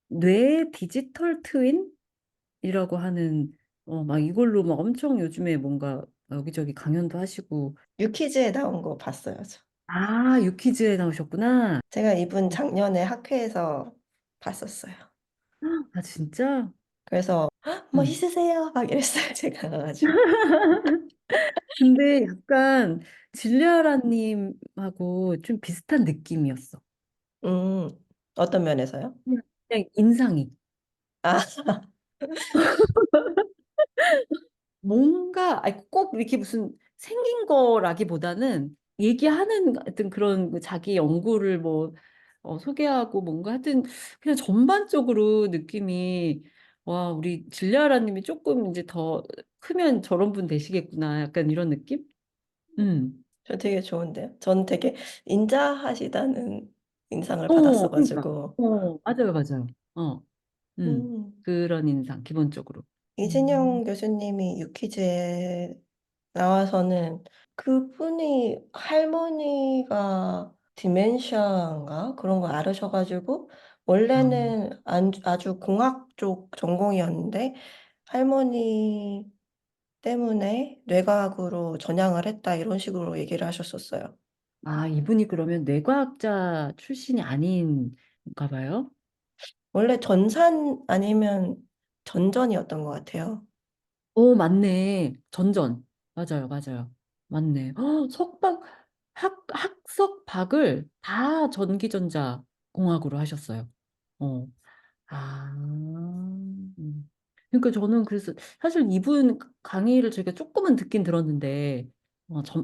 뇌 디지털 트윈이라고 하는, 막 이걸로 막 엄청 요즘에 뭔가 여기저기 강연도 하시고, 유키즈에 나온 거 봤어요, 저. 아, 유퀴즈에 나오셨구나. 제가 이분 작년에 학회에서 봤었어요. 아, 진짜? 그래서 응. 멋있으세요 막 이랬어요, 제가 가가지고. 근데 약간 질리아라님하고 좀 비슷한 느낌이었어. 음, 어떤 면에서요? 그냥 인상이. 아, 뭔가 아니, 꼭 이렇게 무슨 생긴 거라기보다는 얘기하는 하여튼 그런 그 자기 연구를 뭐 소개하고 뭔가 하여튼 그냥 전반적으로 느낌이 와 우리 질리아라님이 조금 이제 더 크면 저런 분 되시겠구나 약간 이런 느낌? 음. 저 되게 좋은데요. 전 되게 인자하시다는 인상을 그러니까. 받았어가지고. 맞아요, 맞아요. 어, 음, 그런 인상 기본적으로. 음. 이진영 교수님이 유퀴즈에 나와서는 그분이 할머니가 디멘샤인가 그런 걸 앓으셔가지고 아, 원래는 아주 공학 쪽 전공이었는데 할머니 때문에 뇌과학으로 전향을 했다 이런 식으로 얘기를 하셨었어요. 이분이 그러면 뇌과학자 출신이 아닌가 봐요. 원래 전산 아니면 전전이었던 것 같아요. 오, 맞네. 전전. 맞아요, 맞아요. 맞네. 석박, 학석박을 다 전기전자 공학으로 하셨어요. 어. 아. 그러니까 저는 그래서 사실 이분 강의를 제가 조금은 듣긴 들었는데,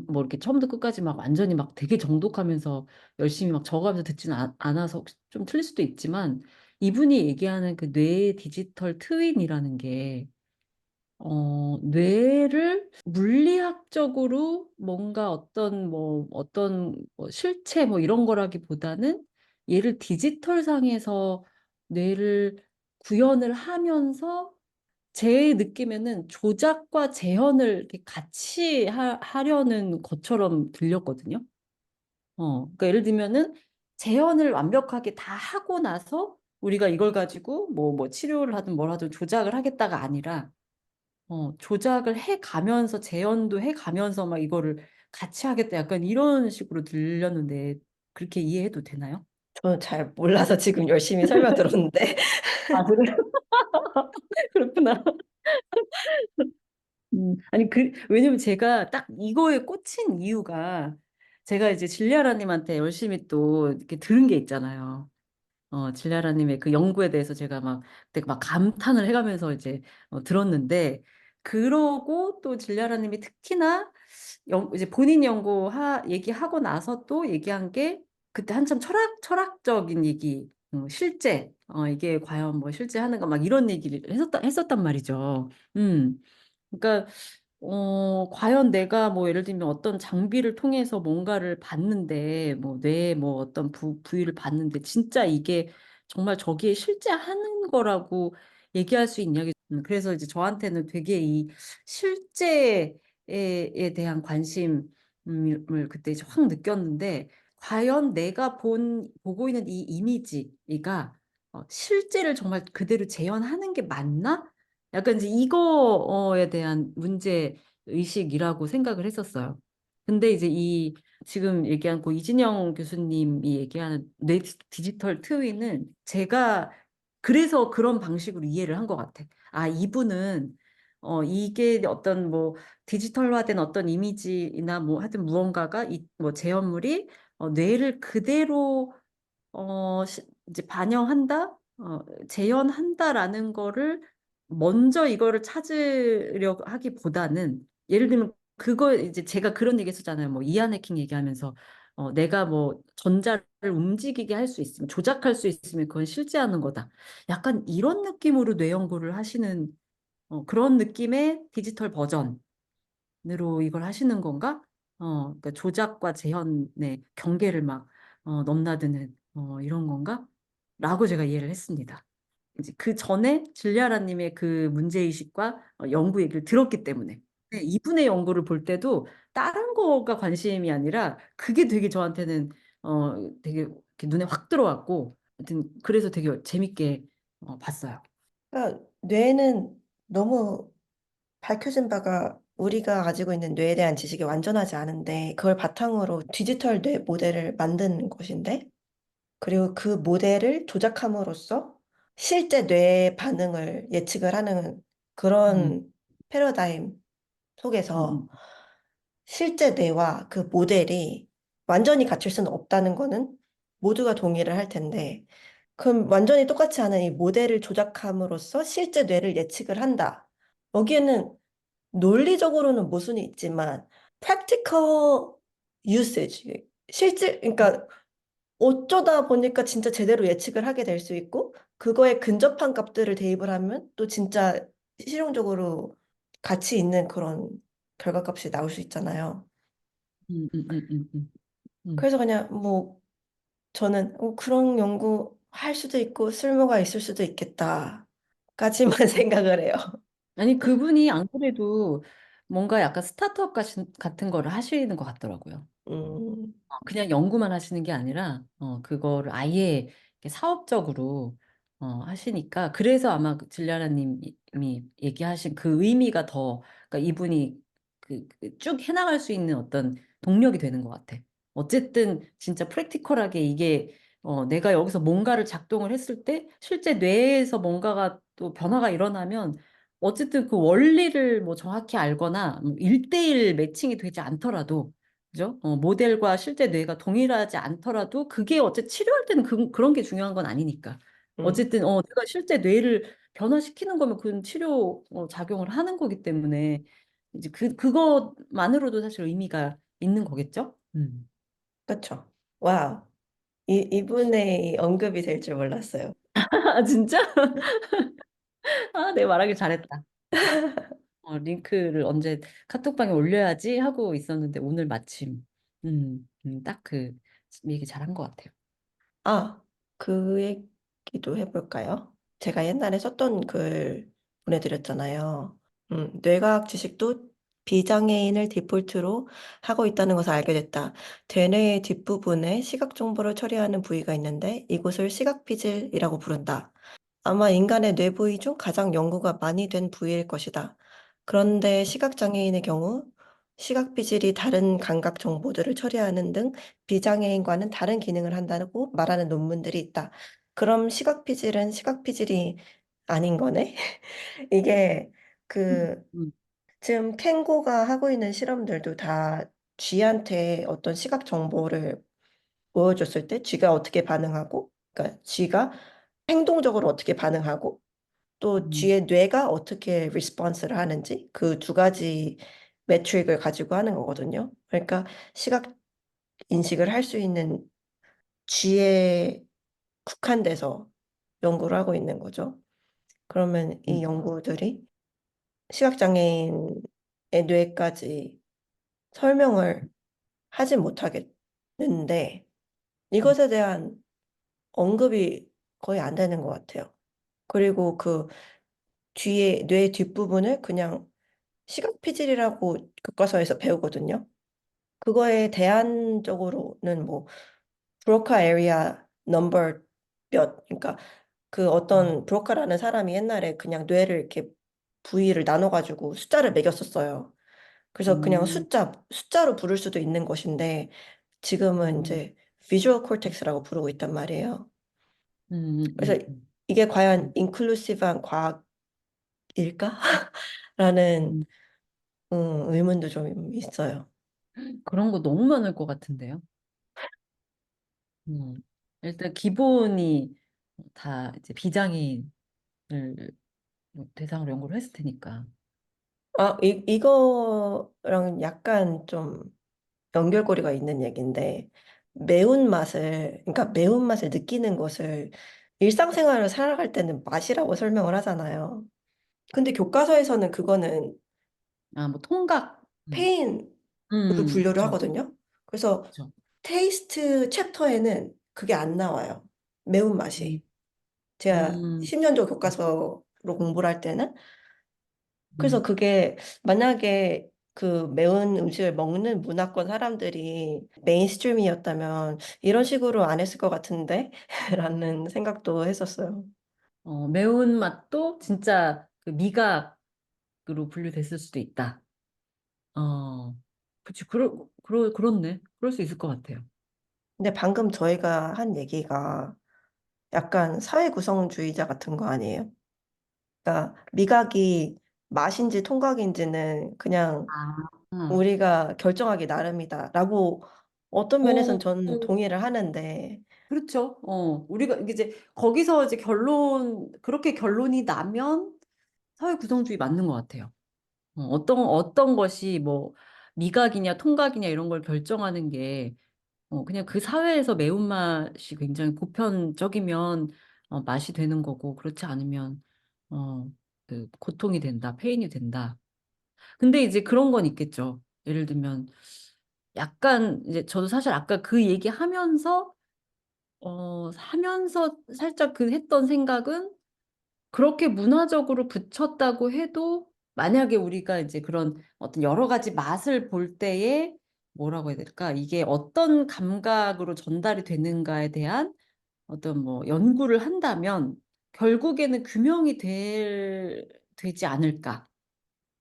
뭐 이렇게 처음부터 끝까지 막 완전히 막 되게 정독하면서 열심히 막 적어가면서 듣지는 않아서 혹시 좀 틀릴 수도 있지만 이분이 얘기하는 그 뇌의 디지털 트윈이라는 게 뇌를 물리학적으로 뭔가 어떤 뭐 실체 뭐 이런 거라기보다는 얘를 디지털 상에서 뇌를 구현을 하면서 제 느낌에는 조작과 재현을 이렇게 같이 하려는 것처럼 들렸거든요. 그러니까 예를 들면은 재현을 완벽하게 다 하고 나서 우리가 이걸 가지고 뭐 치료를 하든 뭘 하든 조작을 하겠다가 아니라 조작을 해 가면서 재현도 해 가면서 막 이거를 같이 하겠다 약간 이런 식으로 들렸는데 그렇게 이해해도 되나요? 저는 잘 몰라서 지금 열심히 설명 들었는데. 아, 그래요? 그렇구나. 아니, 왜냐면 제가 딱 이거에 꽂힌 이유가 제가 이제 진리아라님한테 열심히 또 이렇게 들은 게 있잖아요. 진리아라님의 그 연구에 대해서 제가 막 그때 막 감탄을 해가면서 이제 들었는데 그러고 또 진리아라님이 특히나 이제 본인 얘기하고 나서 또 얘기한 게 그때 한참 철학적인 얘기, 실제, 이게 과연 뭐 실제 하는가 막 이런 얘기를 했었단 말이죠. 음. 그러니까 과연 내가 뭐 예를 들면 어떤 장비를 통해서 뭔가를 봤는데 뭐 뇌에 뭐 어떤 부위를 봤는데 진짜 이게 정말 저기에 실제 하는 거라고 얘기할 수 있냐. 그래서 이제 저한테는 되게 이 실제에 대한 관심을 그때 이제 확 느꼈는데 과연 내가 보고 있는 이 이미지가 실제를 정말 그대로 재현하는 게 맞나? 약간 이제 이거에 대한 문제 의식이라고 생각을 했었어요. 근데 이제 이 지금 얘기한 그 이진영 교수님이 얘기하는 뇌 디지털 트윈은 제가 그래서 그런 방식으로 이해를 한 것 같아. 아, 이분은 이게 어떤 뭐 디지털화된 어떤 이미지나 뭐 하여튼 무언가가 이 뭐 제어물이 뇌를 그대로 이제 반영한다, 재현한다라는 거를 먼저 이거를 찾으려 하기보다는 예를 들면 그거 이제 제가 그런 얘기 했었잖아요. 뭐 이안 해킹 얘기하면서 내가 뭐 전자를 움직이게 할 수 있으면 조작할 수 있으면 그건 실제하는 거다. 약간 이런 느낌으로 뇌 연구를 하시는 그런 느낌의 디지털 버전으로 이걸 하시는 건가? 그러니까 조작과 재현의 경계를 막 넘나드는 이런 건가? 라고 제가 이해를 했습니다. 이제 그 전에 질리아라님의 그 문제의식과 연구 얘기를 들었기 때문에. 근데 이분의 연구를 볼 때도 다른 거가 관심이 아니라 그게 되게 저한테는 되게 이렇게 눈에 확 들어왔고, 하여튼 그래서 되게 재밌게 봤어요. 그러니까 뇌는 너무 밝혀진 바가 우리가 가지고 있는 뇌에 대한 지식이 완전하지 않은데 그걸 바탕으로 디지털 뇌 모델을 만든 것인데 그리고 그 모델을 조작함으로써 실제 뇌 반응을 예측을 하는 음, 그런 패러다임 속에서 음, 실제 뇌와 그 모델이 완전히 갖출 수는 없다는 거는 모두가 동의를 할 텐데 그럼 완전히 똑같지 않은 이 모델을 조작함으로써 실제 뇌를 예측을 한다. 여기에는 논리적으로는 모순이 있지만 practical usage 실제 그러니까 어쩌다 보니까 진짜 제대로 예측을 하게 될 수 있고 그거에 근접한 값들을 대입을 하면 또 진짜 실용적으로 가치 있는 그런 결과값이 나올 수 있잖아요. 음, 음, 음, 음, 음, 음. 그래서 그냥 뭐 저는 그런 연구 할 수도 있고 쓸모가 있을 수도 있겠다까지만 생각을 해요. 아니, 그분이 안 그래도 뭔가 약간 스타트업 같은 거를 하시는 것 같더라고요. 음, 그냥 연구만 하시는 게 아니라 그거를 아예 이렇게 사업적으로 하시니까 그래서 아마 그 질리아나님이 얘기하신 그 의미가 더 그러니까 이분이 쭉 해나갈 수 있는 어떤 동력이 되는 것 같아. 어쨌든 진짜 프랙티컬하게 이게 내가 여기서 뭔가를 작동을 했을 때 실제 뇌에서 뭔가가 또 변화가 일어나면 어쨌든 그 원리를 뭐 정확히 알거나 1대1 매칭이 되지 않더라도 그죠? 모델과 실제 뇌가 동일하지 않더라도 그게 어쨌든 치료할 때는 그런 게 중요한 건 아니니까. 음, 어쨌든 내가 실제 뇌를 변화시키는 거면 그건 치료 작용을 하는 거기 때문에 이제 그것만으로도 사실 의미가 있는 거겠죠? 그렇죠. 와우. 이분의 언급이 될 줄 몰랐어요. 아, 진짜? 아, 내가 말하길 잘했다. 링크를 언제 카톡방에 올려야지 하고 있었는데 오늘 마침 딱 그 얘기 잘한 것 같아요. 아, 그 얘기도 해볼까요? 제가 옛날에 썼던 글 보내드렸잖아요. 뇌과학 지식도 비장애인을 디폴트로 하고 있다는 것을 알게 됐다. 대뇌의 뒷부분에 시각 정보를 처리하는 부위가 있는데 이곳을 시각피질이라고 부른다. 아마 인간의 뇌 부위 중 가장 연구가 많이 된 부위일 것이다. 그런데 시각장애인의 경우 시각피질이 다른 감각 정보들을 처리하는 등 비장애인과는 다른 기능을 한다고 말하는 논문들이 있다. 그럼 시각피질은 시각피질이 아닌 거네? 이게 음, 그 음, 지금 캥거가 하고 있는 실험들도 다 쥐한테 어떤 시각 정보를 보여줬을 때 쥐가 어떻게 반응하고, 그러니까 쥐가 행동적으로 어떻게 반응하고 또 음, 쥐의 뇌가 어떻게 리스폰스를 하는지 그 두 가지 매트릭을 가지고 하는 거거든요. 그러니까 시각 인식을 할 수 있는 쥐에 국한돼서 연구를 하고 있는 거죠. 그러면 이 음, 연구들이 시각장애인의 뇌까지 설명을 하지 못하겠는데 음, 이것에 대한 언급이 거의 안 되는 것 같아요. 그리고 그 뒤에 뇌 뒷부분을 그냥 시각피질이라고 교과서에서 배우거든요. 그거에 대안적으로는 뭐 브로카 에리아 넘버 몇, 그러니까 그 아, 어떤 브로카라는 사람이 옛날에 그냥 뇌를 이렇게 부위를 나눠가지고 숫자를 매겼었어요. 그래서 그냥 음, 숫자로 부를 수도 있는 것인데 지금은 음, 이제 비주얼 코텍스라고 부르고 있단 말이에요. 음, 그래서 음, 음, 이게 과연 음, 인클루시브한 과학일까? 라는 음. 의문도 좀 있어요. 그런 거 너무 많을 것 같은데요. 일단 기본이 다 이제 비장애인을 뭐 대상으로 연구를 했을 테니까. 아, 이거랑 약간 좀 연결고리가 있는 얘기인데, 그러니까 매운맛을 느끼는 것을 일상생활을 살아갈 때는 맛이라고 설명을 하잖아요. 근데 교과서에서는 그거는 아, 뭐 통각. 페인으로 분류를 그쵸, 하거든요. 그래서 그쵸. 테이스트 챕터에는 그게 안 나와요. 음, 매운맛이. 제가 음, 10년 전 교과서로 공부를 할 때는 그래서 음. 그게 만약에 그 매운 음식을 먹는 문화권 사람들이 메인스트림이었다면 이런 식으로 안 했을 것 같은데? 라는 생각도 했었어요. 매운맛도 진짜 그 미각으로 분류됐을 수도 있다. 그치, 그렇네. 그럴 수 있을 것 같아요. 근데 방금 저희가 한 얘기가 약간 사회 구성주의자 같은 거 아니에요? 그러니까 미각이 맛인지 통각인지는 그냥 아, 우리가 결정하기 나름이다라고 어떤 면에선 어, 전 동의를 하는데 그렇죠. 우리가 이제 거기서 이제 그렇게 결론이 나면 사회 구성주의 맞는 것 같아요. 어떤 것이 뭐 미각이냐 통각이냐 이런 걸 결정하는 게 그냥 그 사회에서 매운맛이 굉장히 보편적이면 맛이 되는 거고 그렇지 않으면 어, 그 고통이 된다, 페인이 된다. 근데 이제 그런 건 있겠죠. 예를 들면 약간 이제 저도 사실 아까 그 하면서 살짝 그 했던 생각은 그렇게 문화적으로 붙였다고 해도 만약에 우리가 이제 그런 어떤 여러 가지 맛을 볼 때에 뭐라고 해야 될까? 이게 어떤 감각으로 전달이 되는가에 대한 어떤 뭐 연구를 한다면 결국에는 되지 않을까?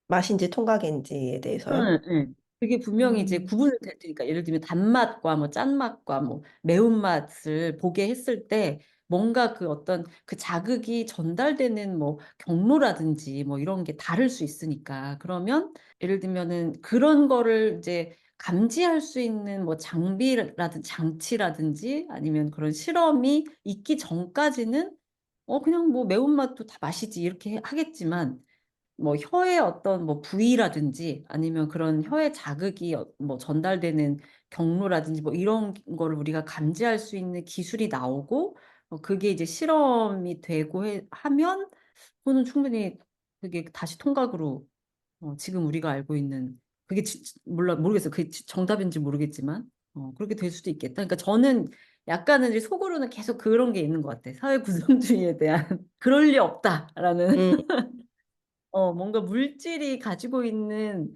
맛인지 통각인지에 대해서요. 응, 응. 그게 분명히 이제 음, 구분을 될 테니까 예를 들면 단맛과 뭐 짠맛과 뭐 매운맛을 보게 했을 때 뭔가 그 어떤 그 자극이 전달되는 뭐 경로라든지 뭐 이런 게 다를 수 있으니까 그러면 예를 들면은 그런 거를 이제 감지할 수 있는 뭐 장치라든지 아니면 그런 실험이 있기 전까지는 그냥 뭐 매운맛도 다 맛이지 이렇게 하겠지만 뭐 혀의 어떤 뭐 부위라든지 아니면 그런 혀의 자극이 뭐 전달되는 경로라든지 뭐 이런 거를 우리가 감지할 수 있는 기술이 나오고 그게 이제 실험이 되고 하면 그거는 충분히 그게 다시 통각으로 지금 우리가 알고 있는 그게 모르겠어요. 그게 정답인지 모르겠지만 그렇게 될 수도 있겠다. 그러니까 저는 약간은 이제 속으로는 계속 그런 게 있는 것 같아. 사회 구성주의에 대한 그럴 리 없다라는 음, 뭔가 물질이 가지고 있는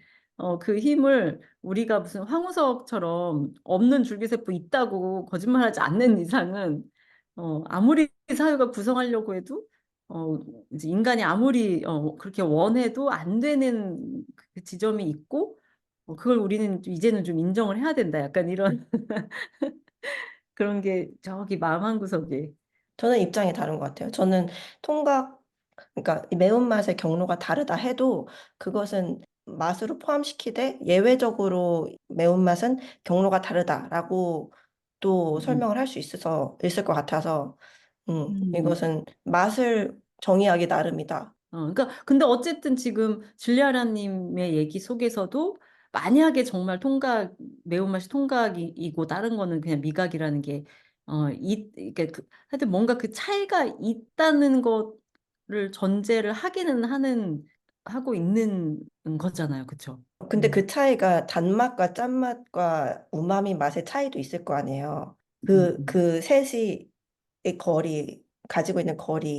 그 힘을 우리가 무슨 황우석처럼 없는 줄기세포 있다고 거짓말하지 않는 이상은 아무리 사회가 구성하려고 해도 이제 인간이 아무리 그렇게 원해도 안 되는 그 지점이 있고 그걸 우리는 이제는 좀 인정을 해야 된다. 약간 이런 그런 게 저기 마음 한구석에. 저는 입장이 다른 것 같아요. 저는 통각, 그러니까 이 매운맛의 경로가 다르다 해도 그것은 맛으로 포함시키되 예외적으로 매운맛은 경로가 다르다라고 또 음, 설명을 할 수 있을 것 같아서, 음. 이것은 맛을 정의하기 나름이다. 그러니까 근데 어쨌든 지금 줄리아라님의 얘기 속에서도 만약에 정말 매운맛이 통각이고 다른 거는 그냥 미각이라는 게 이게 하여튼 뭔가 그 차이가 있다는 거를 전제를 하고 있는 거잖아요, 그렇죠? 근데 그 차이가 단맛과 짠맛과 우마미 맛의 차이도 있을 거 아니에요. 음, 음, 그 셋이 이 가지고 있는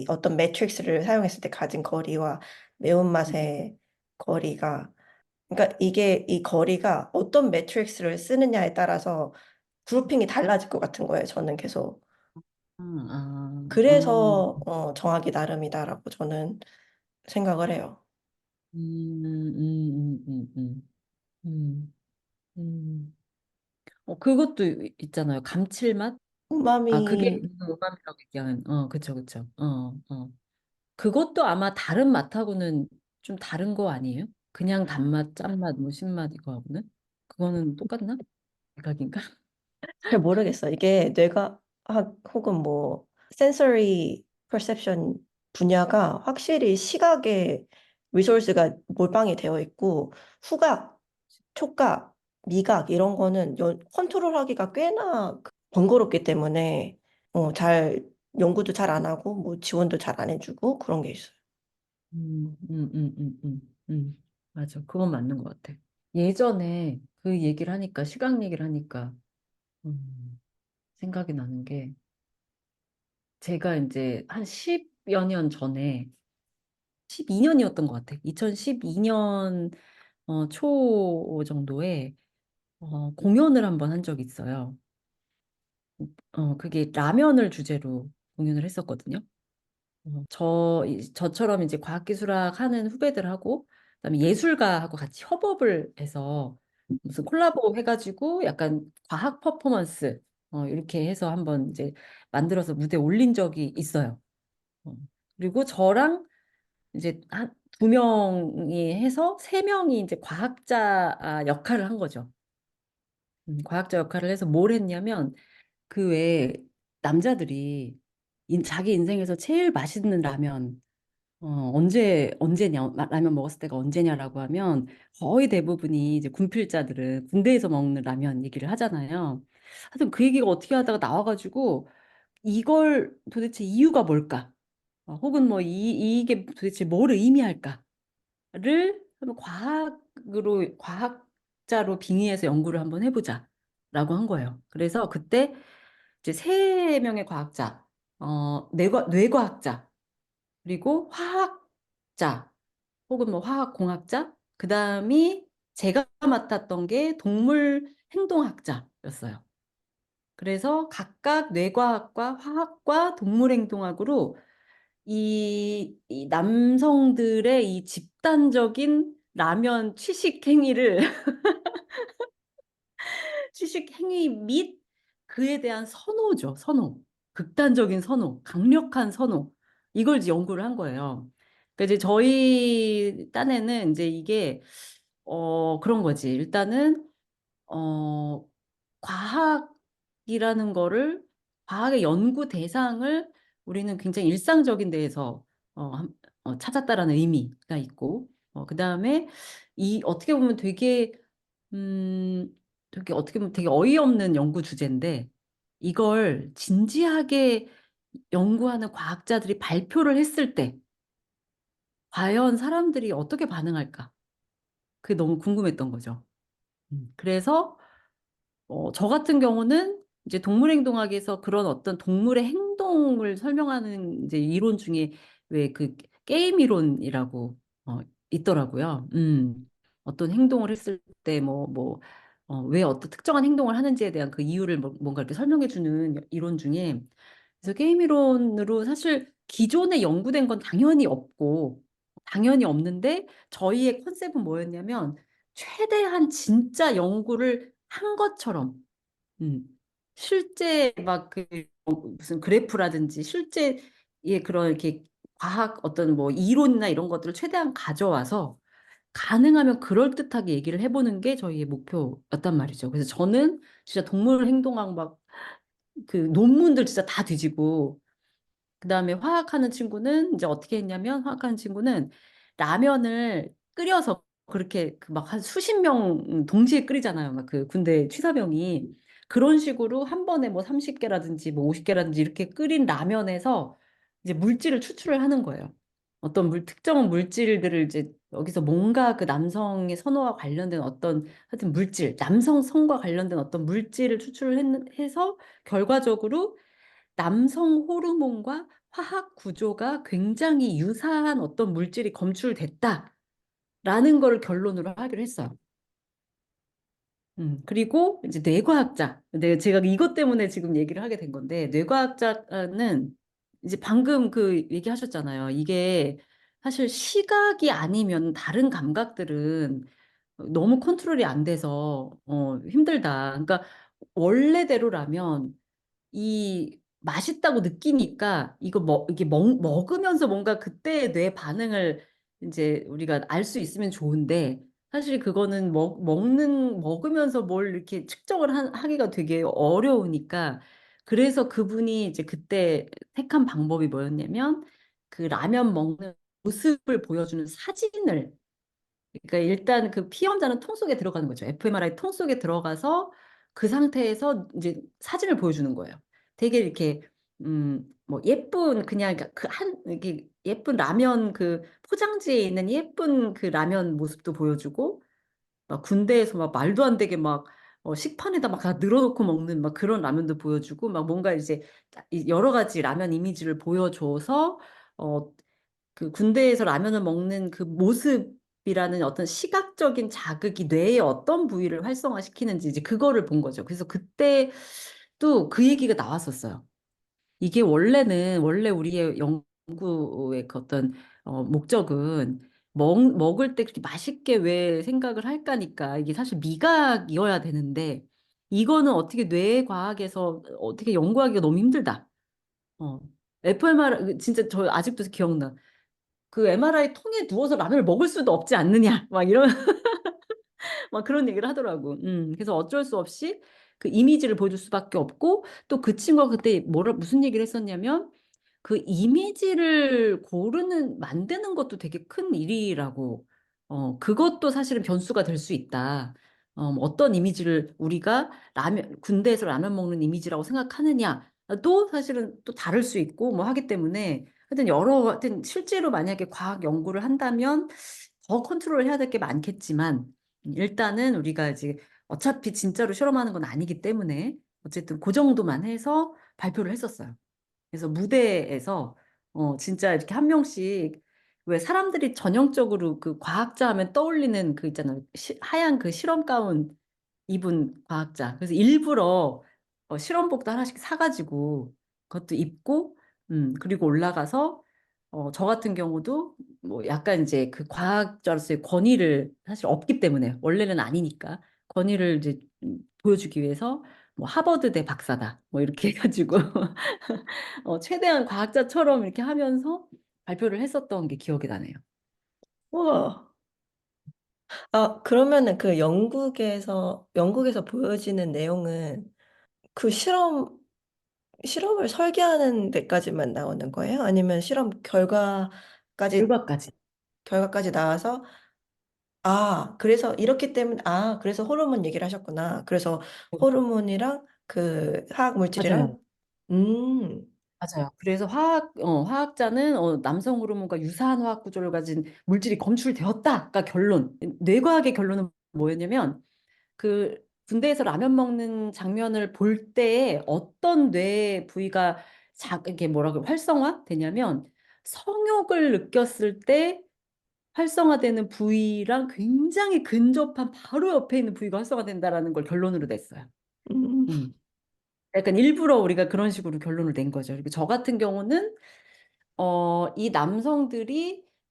어떤 매트릭스를 사용했을 때 가진 거리와 음, 매운맛의 거리가, 그러니까 이 거리가 어떤 매트릭스를 쓰느냐에 따라서 그룹핑이 달라질 것 같은 거예요. 저는 계속. 그래서 정하기 나름이다라고 저는 생각을 해요. 음, 음, 음, 음, 음, 음. 그것도 있잖아요. 감칠맛? 그게 우마미, 음암이라고 얘기하는, 그쵸, 그쵸. 그것도 아마 다른 맛하고는 좀 다른 거 아니에요? 그냥 단맛, 짠맛, 뭐 신맛 이거하고는? 그거는 똑같나? 각인가? 잘 모르겠어요. 이게 혹은 뭐 센서리 퍼셉션 분야가 확실히 시각에 리소스가 몰빵이 되어 있고 후각, 촉각, 미각 이런 거는 컨트롤하기가 꽤나 번거롭기 때문에 잘 연구도 잘 안 하고 뭐 지원도 잘 안 해주고 그런 게 있어요. 음, 음, 음, 맞아. 그건 맞는 것 같아. 예전에 그 얘기를 하니까, 시각 얘기를 하니까, 생각이 나는 게, 제가 이제 한 10여 년 전에, 12년이었던 것 같아. 2012년 초 정도에 공연을 한번 한 적이 있어요. 그게 라면을 주제로 공연을 했었거든요. 저처럼 이제 과학기술학 하는 후배들하고, 그다음에 예술가하고 같이 협업을 해서 무슨 콜라보 해가지고 약간 과학 퍼포먼스, 이렇게 해서 한번 이제 만들어서 무대에 올린 적이 있어요. 어, 그리고 저랑 이제 한 두 명이 해서 세 명이 이제 과학자 역할을 한 거죠. 과학자 역할을 해서 뭘 했냐면 그 외에 남자들이 자기 인생에서 제일 맛있는 라면 언제냐 라면 먹었을 때가 언제냐라고 하면 거의 대부분이 이제 군필자들은 군대에서 먹는 라면 얘기를 하잖아요. 하여튼 그 얘기가 어떻게 하다가 나와가지고 이걸 도대체 이유가 뭘까? 혹은 뭐 이게 도대체 뭘 의미할까를 한번 과학자로 빙의해서 연구를 한번 해보자라고 한 거예요. 그래서 그때 이제 세 명의 과학자, 뇌과학자, 그리고 화학자, 혹은 뭐 화학공학자, 그 다음이 제가 맡았던 게 동물 행동학자였어요. 그래서 각각 뇌과학과 화학과 동물행동학으로 이 남성들의 이 집단적인 라면 취식 행위를 취식 행위 및 그에 대한 선호죠. 선호. 극단적인 선호, 강력한 선호. 이걸 이제 연구를 한 거예요. 그러니까 이제 저희 딴에는 이제 이게 그런 거지. 일단은 어 과학이라는 거를 과학의 연구 대상을 우리는 굉장히 일상적인 데에서 찾았다라는 의미가 있고 그다음에 이 어떻게 보면 음, 되게 어떻게 보면 되게 어이없는 연구 주제인데 이걸 진지하게 연구하는 과학자들이 발표를 했을 때 과연 사람들이 어떻게 반응할까? 그게 너무 궁금했던 거죠. 그래서 저 같은 경우는 이제 동물행동학에서 그런 어떤 동물의 행동을 설명하는 이제 이론 중에 왜 그 게임 이론이라고 있더라고요. 어떤 행동을 했을 때 왜 어떤 특정한 행동을 하는지에 대한 그 이유를 뭔가 이렇게 설명해 주는 이론 중에 그래서 게임 이론으로 사실 기존에 연구된 건 당연히 없는데 저희의 컨셉은 뭐였냐면 최대한 진짜 연구를 한 것처럼 음, 실제 막 그 무슨 그래프라든지 실제의 그런 이렇게 과학 어떤 뭐 이론이나 이런 것들을 최대한 가져와서 가능하면 그럴듯하게 얘기를 해보는 게 저희의 목표였단 말이죠. 그래서 저는 진짜 동물 행동학 막 그 논문들 진짜 다 뒤지고 그다음에 화학하는 친구는 이제 어떻게 했냐면 화학하는 친구는 라면을 끓여서 그렇게 막 한 수십 명 동시에 끓이잖아요. 막 그 군대 취사병이 그런 식으로 한 번에 뭐 30개라든지 뭐 50개라든지 이렇게 끓인 라면에서 이제 물질을 추출을 하는 거예요. 어떤 특정한 물질들을 이제 여기서 뭔가 그 남성의 선호와 관련된 어떤 하여튼 물질, 남성 성과 관련된 어떤 물질을 추출을 해서 결과적으로 남성 호르몬과 화학 구조가 굉장히 유사한 어떤 물질이 검출됐다라는 걸 결론으로 하기로 했어요. 그리고 이제 뇌과학자. 제가 이것 때문에 지금 얘기를 하게 된 건데, 뇌과학자는 이제 방금 그 얘기하셨잖아요. 이게 사실 시각이 아니면 다른 감각들은 너무 컨트롤이 안 돼서 힘들다. 그러니까 원래대로라면 이 맛있다고 느끼니까 이게 먹으면서 뭔가 그때의 뇌 반응을 이제 우리가 알 수 있으면 좋은데 사실 그거는 먹으면서 뭘 이렇게 측정을 하기가 되게 어려우니까 그래서 그분이 이제 그때 택한 방법이 뭐였냐면 그 라면 먹는 모습을 보여주는 사진을 그러니까 일단 그 피험자는 통 속에 들어가는 거죠. fMRI 통 속에 들어가서 그 상태에서 이제 사진을 보여주는 거예요. 되게 이렇게 뭐 예쁜 그냥 이게 예쁜 라면 그 포장지에 있는 예쁜 그 라면 모습도 보여주고 막 군대에서 막 말도 안 되게 막 식판에다 막 다 늘어놓고 먹는 막 그런 라면도 보여주고 막 뭔가 이제 여러 가지 라면 이미지를 보여줘서 어, 그 군대에서 라면을 먹는 그 모습이라는 어떤 시각적인 자극이 뇌의 어떤 부위를 활성화시키는지 이제 그거를 본 거죠. 그래서 그때 또 그 얘기가 나왔었어요. 이게 원래 우리의 연구의 그 어떤 목적은 먹을 때 그렇게 맛있게 왜 생각을 할까니까 이게 사실 미각이어야 되는데 이거는 어떻게 뇌과학에서 어떻게 연구하기가 너무 힘들다. 어. FMR 진짜 저 아직도 기억나. 그 MRI 통에 누워서 라면을 먹을 수도 없지 않느냐. 막 이런, 막 그런 얘기를 하더라고. 그래서 어쩔 수 없이 그 이미지를 보여줄 수밖에 없고, 또 그 친구가 그때 무슨 얘기를 했었냐면, 그 이미지를 만드는 것도 되게 큰 일이라고, 그것도 사실은 변수가 될 수 있다. 어떤 이미지를 우리가 군대에서 라면 먹는 이미지라고 생각하느냐, 또 사실은 또 다를 수 있고, 뭐 하기 때문에, 하여튼 실제로 만약에 과학 연구를 한다면 더 컨트롤 해야 될 게 많겠지만, 일단은 우리가 이제 어차피 진짜로 실험하는 건 아니기 때문에, 어쨌든 그 정도만 해서 발표를 했었어요. 그래서 무대에서 진짜 이렇게 한 명씩 왜 사람들이 전형적으로 그 과학자 하면 떠올리는 그 있잖아요. 하얀 그 실험 가운 입은 과학자. 그래서 일부러 실험복도 하나씩 사가지고 그것도 입고 그리고 올라가서 저 같은 경우도 뭐 약간 이제 그 과학자로서의 권위를 사실 없기 때문에 원래는 아니니까 권위를 이제 보여주기 위해서 뭐 하버드대 박사다 뭐 이렇게 해가지고 최대한 과학자처럼 이렇게 하면서 발표를 했었던 게 기억이 나네요. 우와. 아, 그러면은 그 영국에서 보여지는 내용은 그 실험을 설계하는 데까지만 나오는 거예요? 아니면 실험 결과까지 결과까지. 나와서 그래서 이렇기 때문에, 그래서 호르몬 얘기를 하셨구나. 그래서 호르몬이랑 그 화학 맞아요. 물질이랑, 음, 맞아요. 그래서 화학자는 남성 호르몬과 유사한 화학 구조를 가진 물질이 검출되었다가 결론. 뇌과학의 결론은 뭐였냐면 그 군대에서 라면 먹는 장면을 볼 때에 어떤 뇌 부위가 이게 뭐라고 활성화 되냐면 성욕을 느꼈을 때 활성화되는 부위랑 굉장히 근접한 바로 옆에 있는 부위가 활성화된다라는 걸 결론으로 냈어요. 음, 음. 약간 일부러 우리가 그런 식으로 결론을 낸 거죠. 그리고 저 같은 경우는 이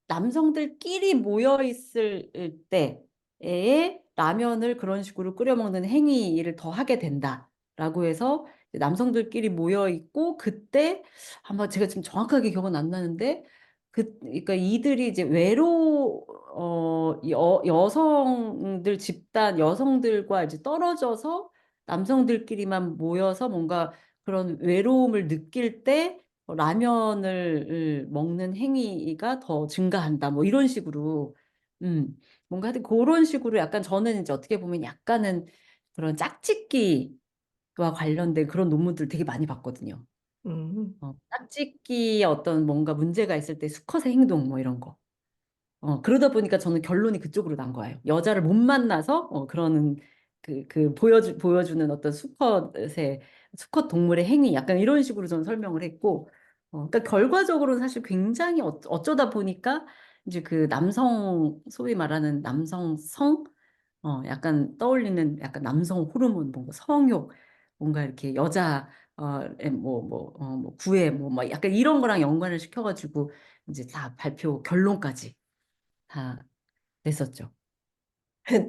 남성들끼리 모여 있을 때에 라면을 그런 식으로 끓여 먹는 행위를 더 하게 된다라고 해서 남성들끼리 모여 있고 그때 아마 제가 지금 정확하게 기억은 안 나는데 그러니까 이들이 이제 여성들 집단 여성들과 이제 떨어져서 남성들끼리만 모여서 뭔가 그런 외로움을 느낄 때 라면을 먹는 행위가 더 증가한다. 뭐 이런 식으로 음 뭔가 하여튼 그런 식으로 약간 저는 이제 어떻게 보면 약간은 그런 짝짓기와 관련된 그런 논문들 되게 많이 봤거든요. 짝짓기에 어떤 뭔가 문제가 있을 때 수컷의 행동 뭐 이런 거. 그러다 보니까 저는 결론이 그쪽으로 난 거예요. 여자를 못 만나서 그러는 보여주는 어떤 수컷 동물의 행위 약간 이런 식으로 저는 설명을 했고, 그러니까 결과적으로는 사실 굉장히 어쩌다 보니까 이제 그 남성 소위 말하는 남성성 약간 떠올리는 약간 남성 호르몬 뭔가 성욕 뭔가 이렇게 여자 뭐 구애 뭐 약간 이런 거랑 연관을 시켜가지고 이제 다 발표 결론까지 다 냈었죠.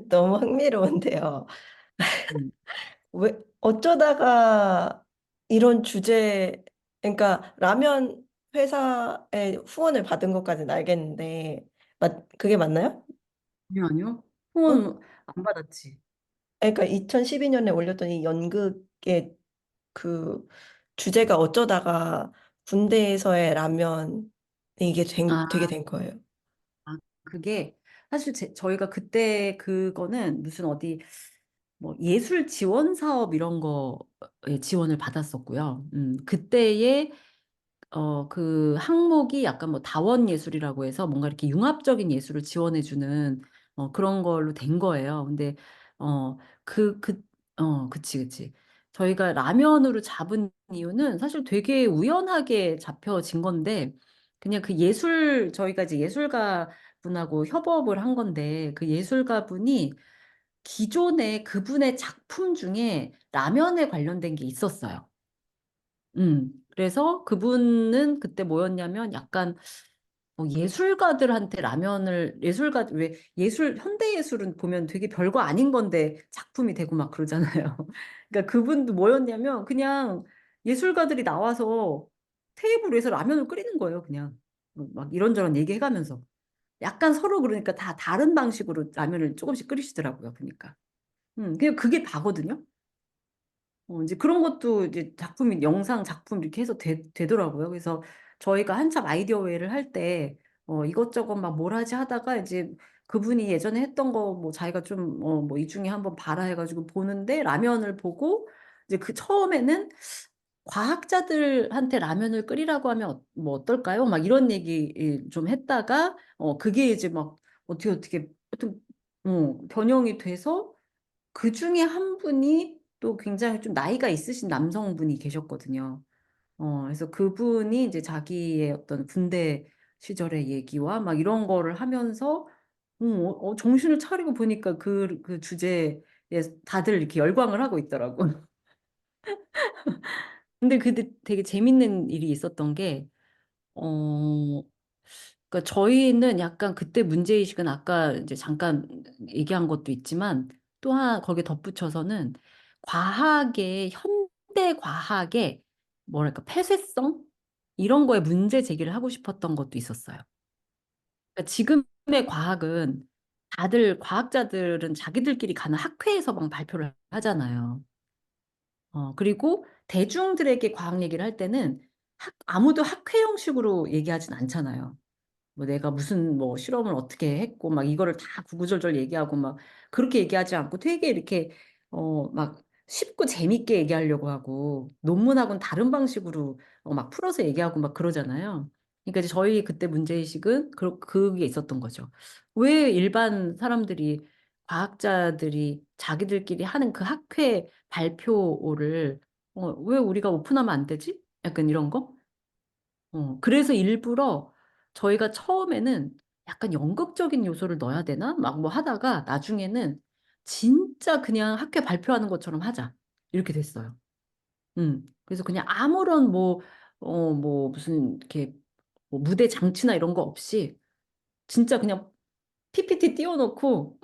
너무 흥미로운데요. 음. 왜, 어쩌다가 이런 주제, 그러니까 라면 회사의 후원을 받은 것까지는 알겠는데, 그게 맞나요? 아니요, 아니요. 어? 후원 안 받았지. 그러니까 2012년에 올렸던 이 연극의 그 주제가 어쩌다가 군대에서의 라면 이게 되게 아, 된 거예요. 그게 사실 저희가 그때 그거는 무슨 어디 뭐 예술 지원 사업 이런 거에 지원을 받았었고요. 그때에 그 항목이 약간 뭐 다원 예술이라고 해서 뭔가 이렇게 융합적인 예술을 지원해주는 그런 걸로 된 거예요. 근데 어, 그치, 그치. 저희가 라면으로 잡은 이유는 사실 되게 우연하게 잡혀진 건데 그냥 저희가 이제 예술가 분하고 협업을 한 건데 그 예술가 분이 기존에 그분의 작품 중에 라면에 관련된 게 있었어요. 그래서 그분은 그때 뭐였냐면 약간 뭐 예술가들한테 왜 현대 예술은 보면 되게 별거 아닌 건데 작품이 되고 막 그러잖아요. 그러니까 그분도 뭐였냐면 그냥 예술가들이 나와서 테이블 위에서 라면을 끓이는 거예요, 그냥. 막 이런저런 얘기해가면서. 약간 서로 그러니까 다 다른 방식으로 라면을 조금씩 끓이시더라고요, 그러니까. 그냥 그게 다거든요. 이제 그런 것도 이제 영상 작품 이렇게 해서 되더라고요. 그래서 저희가 한참 아이디어 회의를 할 때, 이것저것 막 뭘 하지 하다가 이제 그분이 예전에 했던 거 뭐 자기가 좀, 뭐 이 중에 한번 봐라 해가지고 보는데 라면을 보고 이제 그 처음에는 과학자들한테 라면을 끓이라고 하면 뭐 어떨까요? 막 이런 얘기 좀 했다가, 그게 이제 막 어떻게, 하여튼, 변형이 돼서 그 중에 한 분이 또 굉장히 좀 나이가 있으신 남성분이 계셨거든요. 그래서 그분이 이제 자기의 어떤 군대 시절의 얘기와 막 이런 거를 하면서 정신을 차리고 보니까 그 주제에 다들 이렇게 열광을 하고 있더라고. 근데 되게 재밌는 일이 있었던 게, 어, 그러니까 저희는 약간 그때 문제의식은 아까 이제 잠깐 얘기한 것도 있지만 또 하나 거기에 덧붙여서는 현대 과학의 뭐랄까 폐쇄성? 이런 거에 문제 제기를 하고 싶었던 것도 있었어요. 그러니까 지금의 과학은 다들 과학자들은 자기들끼리 가는 학회에서 막 발표를 하잖아요. 그리고 대중들에게 과학 얘기를 할 때는 아무도 학회 형식으로 얘기하진 않잖아요. 뭐 내가 무슨 뭐 실험을 어떻게 했고 막 이거를 다 구구절절 얘기하고 막 그렇게 얘기하지 않고 되게 이렇게 막 쉽고 재밌게 얘기하려고 하고 논문하고는 다른 방식으로 막 풀어서 얘기하고 막 그러잖아요. 그러니까 이제 저희 그때 문제의식은 그게 있었던 거죠. 왜 일반 사람들이 과학자들이 자기들끼리 하는 그 학회 발표를 왜 우리가 오픈하면 안 되지? 약간 이런 거? 그래서 일부러 저희가 처음에는 약간 연극적인 요소를 넣어야 되나? 막 뭐 하다가 나중에는 진짜 그냥 학회 발표하는 것처럼 하자. 이렇게 됐어요. 그래서 그냥 아무런 뭐 무슨 이렇게 뭐 무대 장치나 이런 거 없이 진짜 그냥 PPT 띄워놓고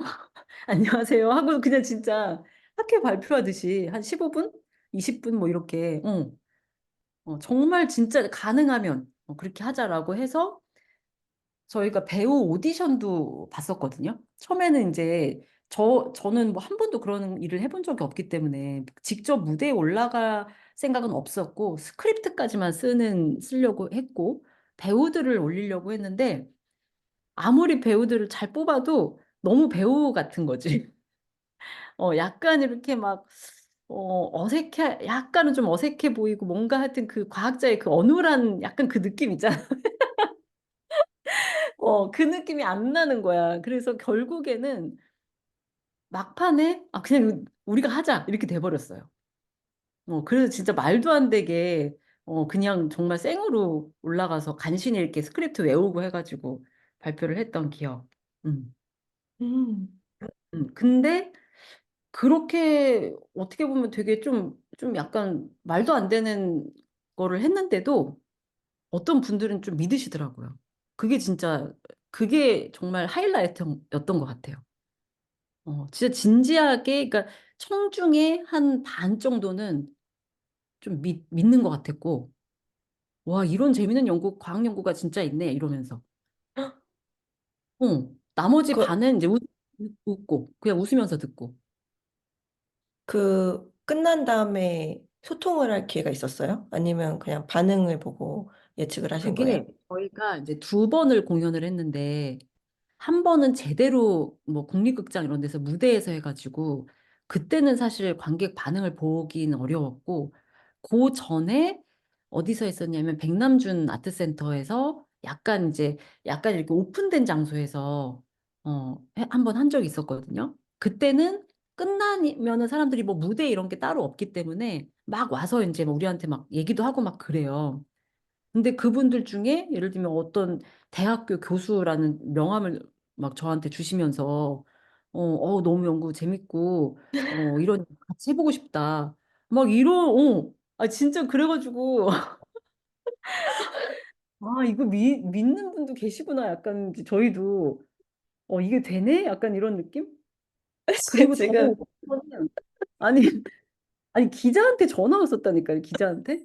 안녕하세요 하고 그냥 진짜 학회 발표하듯이 한 15분? 20분 뭐 이렇게 정말 진짜 가능하면 그렇게 하자라고 해서 저희가 배우 오디션도 봤었거든요. 처음에는 이제 저는 뭐 한 번도 그런 일을 해본 적이 없기 때문에 직접 무대에 올라갈 생각은 없었고 스크립트까지만 쓰려고 했고 배우들을 올리려고 했는데 아무리 배우들을 잘 뽑아도 너무 배우 같은 거지. 약간 이렇게 막 약간은 좀 어색해 보이고 뭔가 하여튼 그 과학자의 그 어눌한 약간 그 느낌 있잖아. 그 느낌이 안 나는 거야. 그래서 결국에는 막판에 그냥 우리가 하자 이렇게 돼버렸어요. 그래서 진짜 말도 안 되게 그냥 정말 생으로 올라가서 간신히 이렇게 스크립트 외우고 해가지고 발표를 했던 기억. 음. 음. 근데 그렇게 어떻게 보면 되게 좀 약간 말도 안 되는 거를 했는데도 어떤 분들은 좀 믿으시더라고요. 그게 정말 하이라이트였던 것 같아요. 진짜 진지하게, 그러니까 청중의 한 반 정도는 좀 믿는 것 같았고, 와, 이런 재밌는 과학 연구가 진짜 있네, 이러면서. 나머지 그, 반은 이제 웃고, 그냥 웃으면서 듣고. 그 끝난 다음에 소통을 할 기회가 있었어요? 아니면 그냥 반응을 보고 예측을 하신 거예요? 그게 저희가 이제 두 번을 공연을 했는데, 한 번은 제대로 뭐 국립극장 이런 데서 무대에서 해가지고 그때는 사실 관객 반응을 보긴 어려웠고 그 전에 어디서 했었냐면 백남준 아트센터에서 약간 이렇게 오픈된 장소에서 한 번 한 적이 있었거든요. 그때는 끝나면은 사람들이 뭐 무대 이런 게 따로 없기 때문에 막 와서 이제 뭐 우리한테 막 얘기도 하고 막 그래요. 근데 그분들 중에 예를 들면 어떤 대학교 교수라는 명함을 막 저한테 주시면서 너무 연구 재밌고 이런 같이 해보고 싶다. 막 진짜 그래가지고 이거 믿는 분도 계시구나. 약간 이제 저희도 이게 되네? 약간 이런 느낌? 그리고 더 지금 웃긴 거는 아니 아니 기자한테 전화 왔었다니까요. 기자한테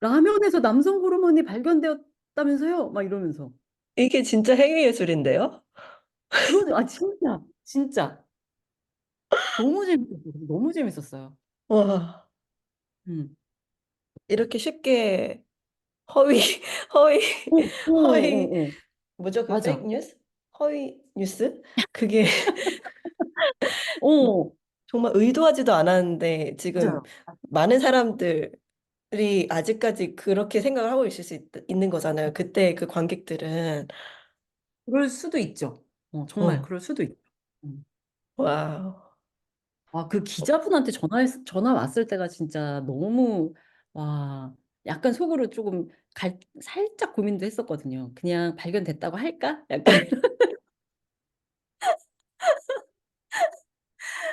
라면에서 남성 호르몬이 발견되었다면서요? 막 이러면서. 이게 진짜 행위예술인데요? 진짜, 진짜. 너무 재밌었어요. 너무 재밌었어요. 와, 음. 이렇게 쉽게 허위, 허위, 허위, 오. 뭐죠? 그 페이크 맞아. 뉴스? 허위 뉴스? 그게 오, 정말 의도하지도 않았는데 지금 맞아요. 많은 사람들이 아직까지 그렇게 생각을 하고 있을 수 있는 거잖아요. 그때 그 관객들은. 그럴 수도 있죠. 정말 어, 그럴 수도 있죠. 음. 와우. 그 기자분한테 전화 왔을 때가 진짜 너무, 와, 약간 속으로 조금 살짝 고민도 했었거든요. 그냥 발견됐다고 할까? 약간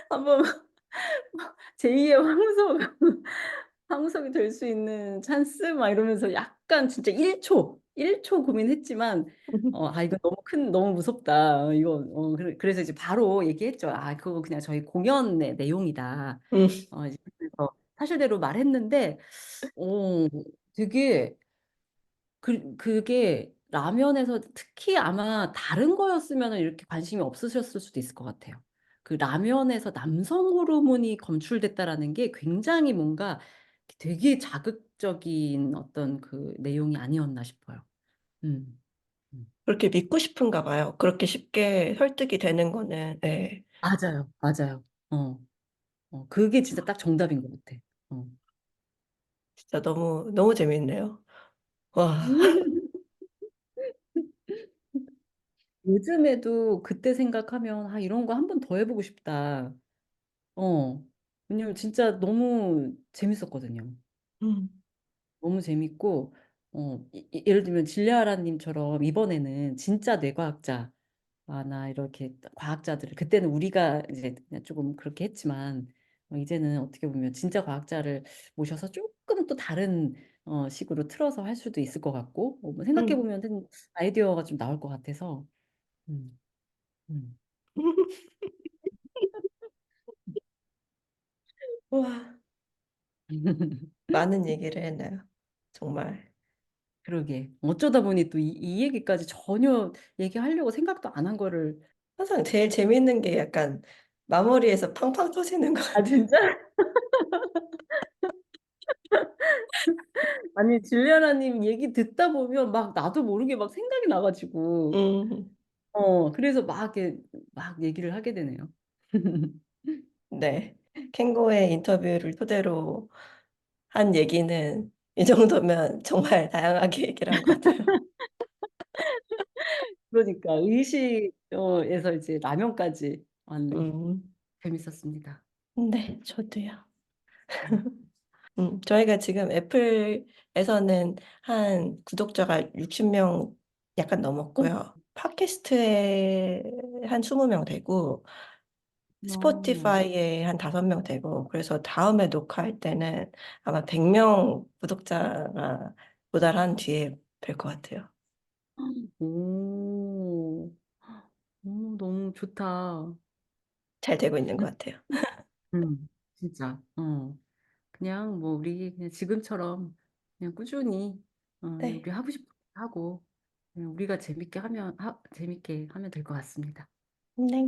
한번 제2의 황석이 될 수 있는 찬스? 막 이러면서 약간 진짜 1초 고민했지만, 이거 너무 무섭다. 이거, 그래서 이제 바로 얘기했죠. 그거 그냥 저희 공연의 내용이다. 음, 이제 그래서 사실대로 말했는데, 되게, 그게 라면에서 특히 아마 다른 거였으면 이렇게 관심이 없으셨을 수도 있을 것 같아요. 그 라면에서 남성 호르몬이 검출됐다라는 게 굉장히 뭔가 되게 자극적인 어떤 그 내용이 아니었나 싶어요. 음. 음. 그렇게 믿고 싶은가 봐요. 그렇게 쉽게 설득이 되는 거는, 네. 맞아요, 맞아요. 어, 그게 진짜 딱 정답인 것 같아. 어. 진짜 너무, 너무 재밌네요. 와, 요즘에도 그때 생각하면 아, 이런 거 한 번 더 해보고 싶다. 어, 왜냐면 진짜 너무 재밌었거든요. 음, 너무 재밌고, 예를 들면 질리아라님처럼 이번에는 진짜 뇌과학자, 나 이렇게 과학자들을, 그때는 우리가 이제 그냥 조금 그렇게 했지만, 이제는 어떻게 보면 진짜 과학자를 모셔서 조금 또 다른 식으로 틀어서 할 수도 있을 것 같고, 뭐 음. 생각해보면 아이디어가 좀 나올 것 같아서, 음, 음. 와, 많은 얘기를 했네요. 정말. 그러게. 어쩌다 보니 또 이 얘기까지 전혀 얘기하려고 생각도 안 한 거를. 항상 제일 재밌는 게 약간 마무리에서 팡팡 터지는 것 아, 같아요. 진짜? 아니, 줄리아나님 얘기 듣다 보면 막 나도 모르게 막 생각이 나가지고, 음, 그래서 막 이렇게 막 얘기를 하게 되네요. 네. 캥거의 인터뷰를 토대로 한 얘기는 이 정도면 정말 다양하게 얘기를 한 것 같아요. 그러니까 의식에서 이제 라면까지 왔네. 음, 재밌었습니다. 네, 저도요. 음. 저희가 지금 애플에서는 한 구독자가 60명 약간 어, 넘었고요. 팟캐스트에 한 20명 되고, 어, 스포티파이에 한 5명 되고, 그래서 다음에 녹화할 때는 아마 100명 구독자가 도달한 뒤에 뵐 것 같아요. 오, 너무 좋다. 잘 되고 있는 것 같아요. 진짜. 그냥 뭐 우리 그냥 지금처럼 그냥 꾸준히 네. 우리 하고 싶은 거 하고 그냥 우리가 재밌게 하면 될 것 같습니다. 네.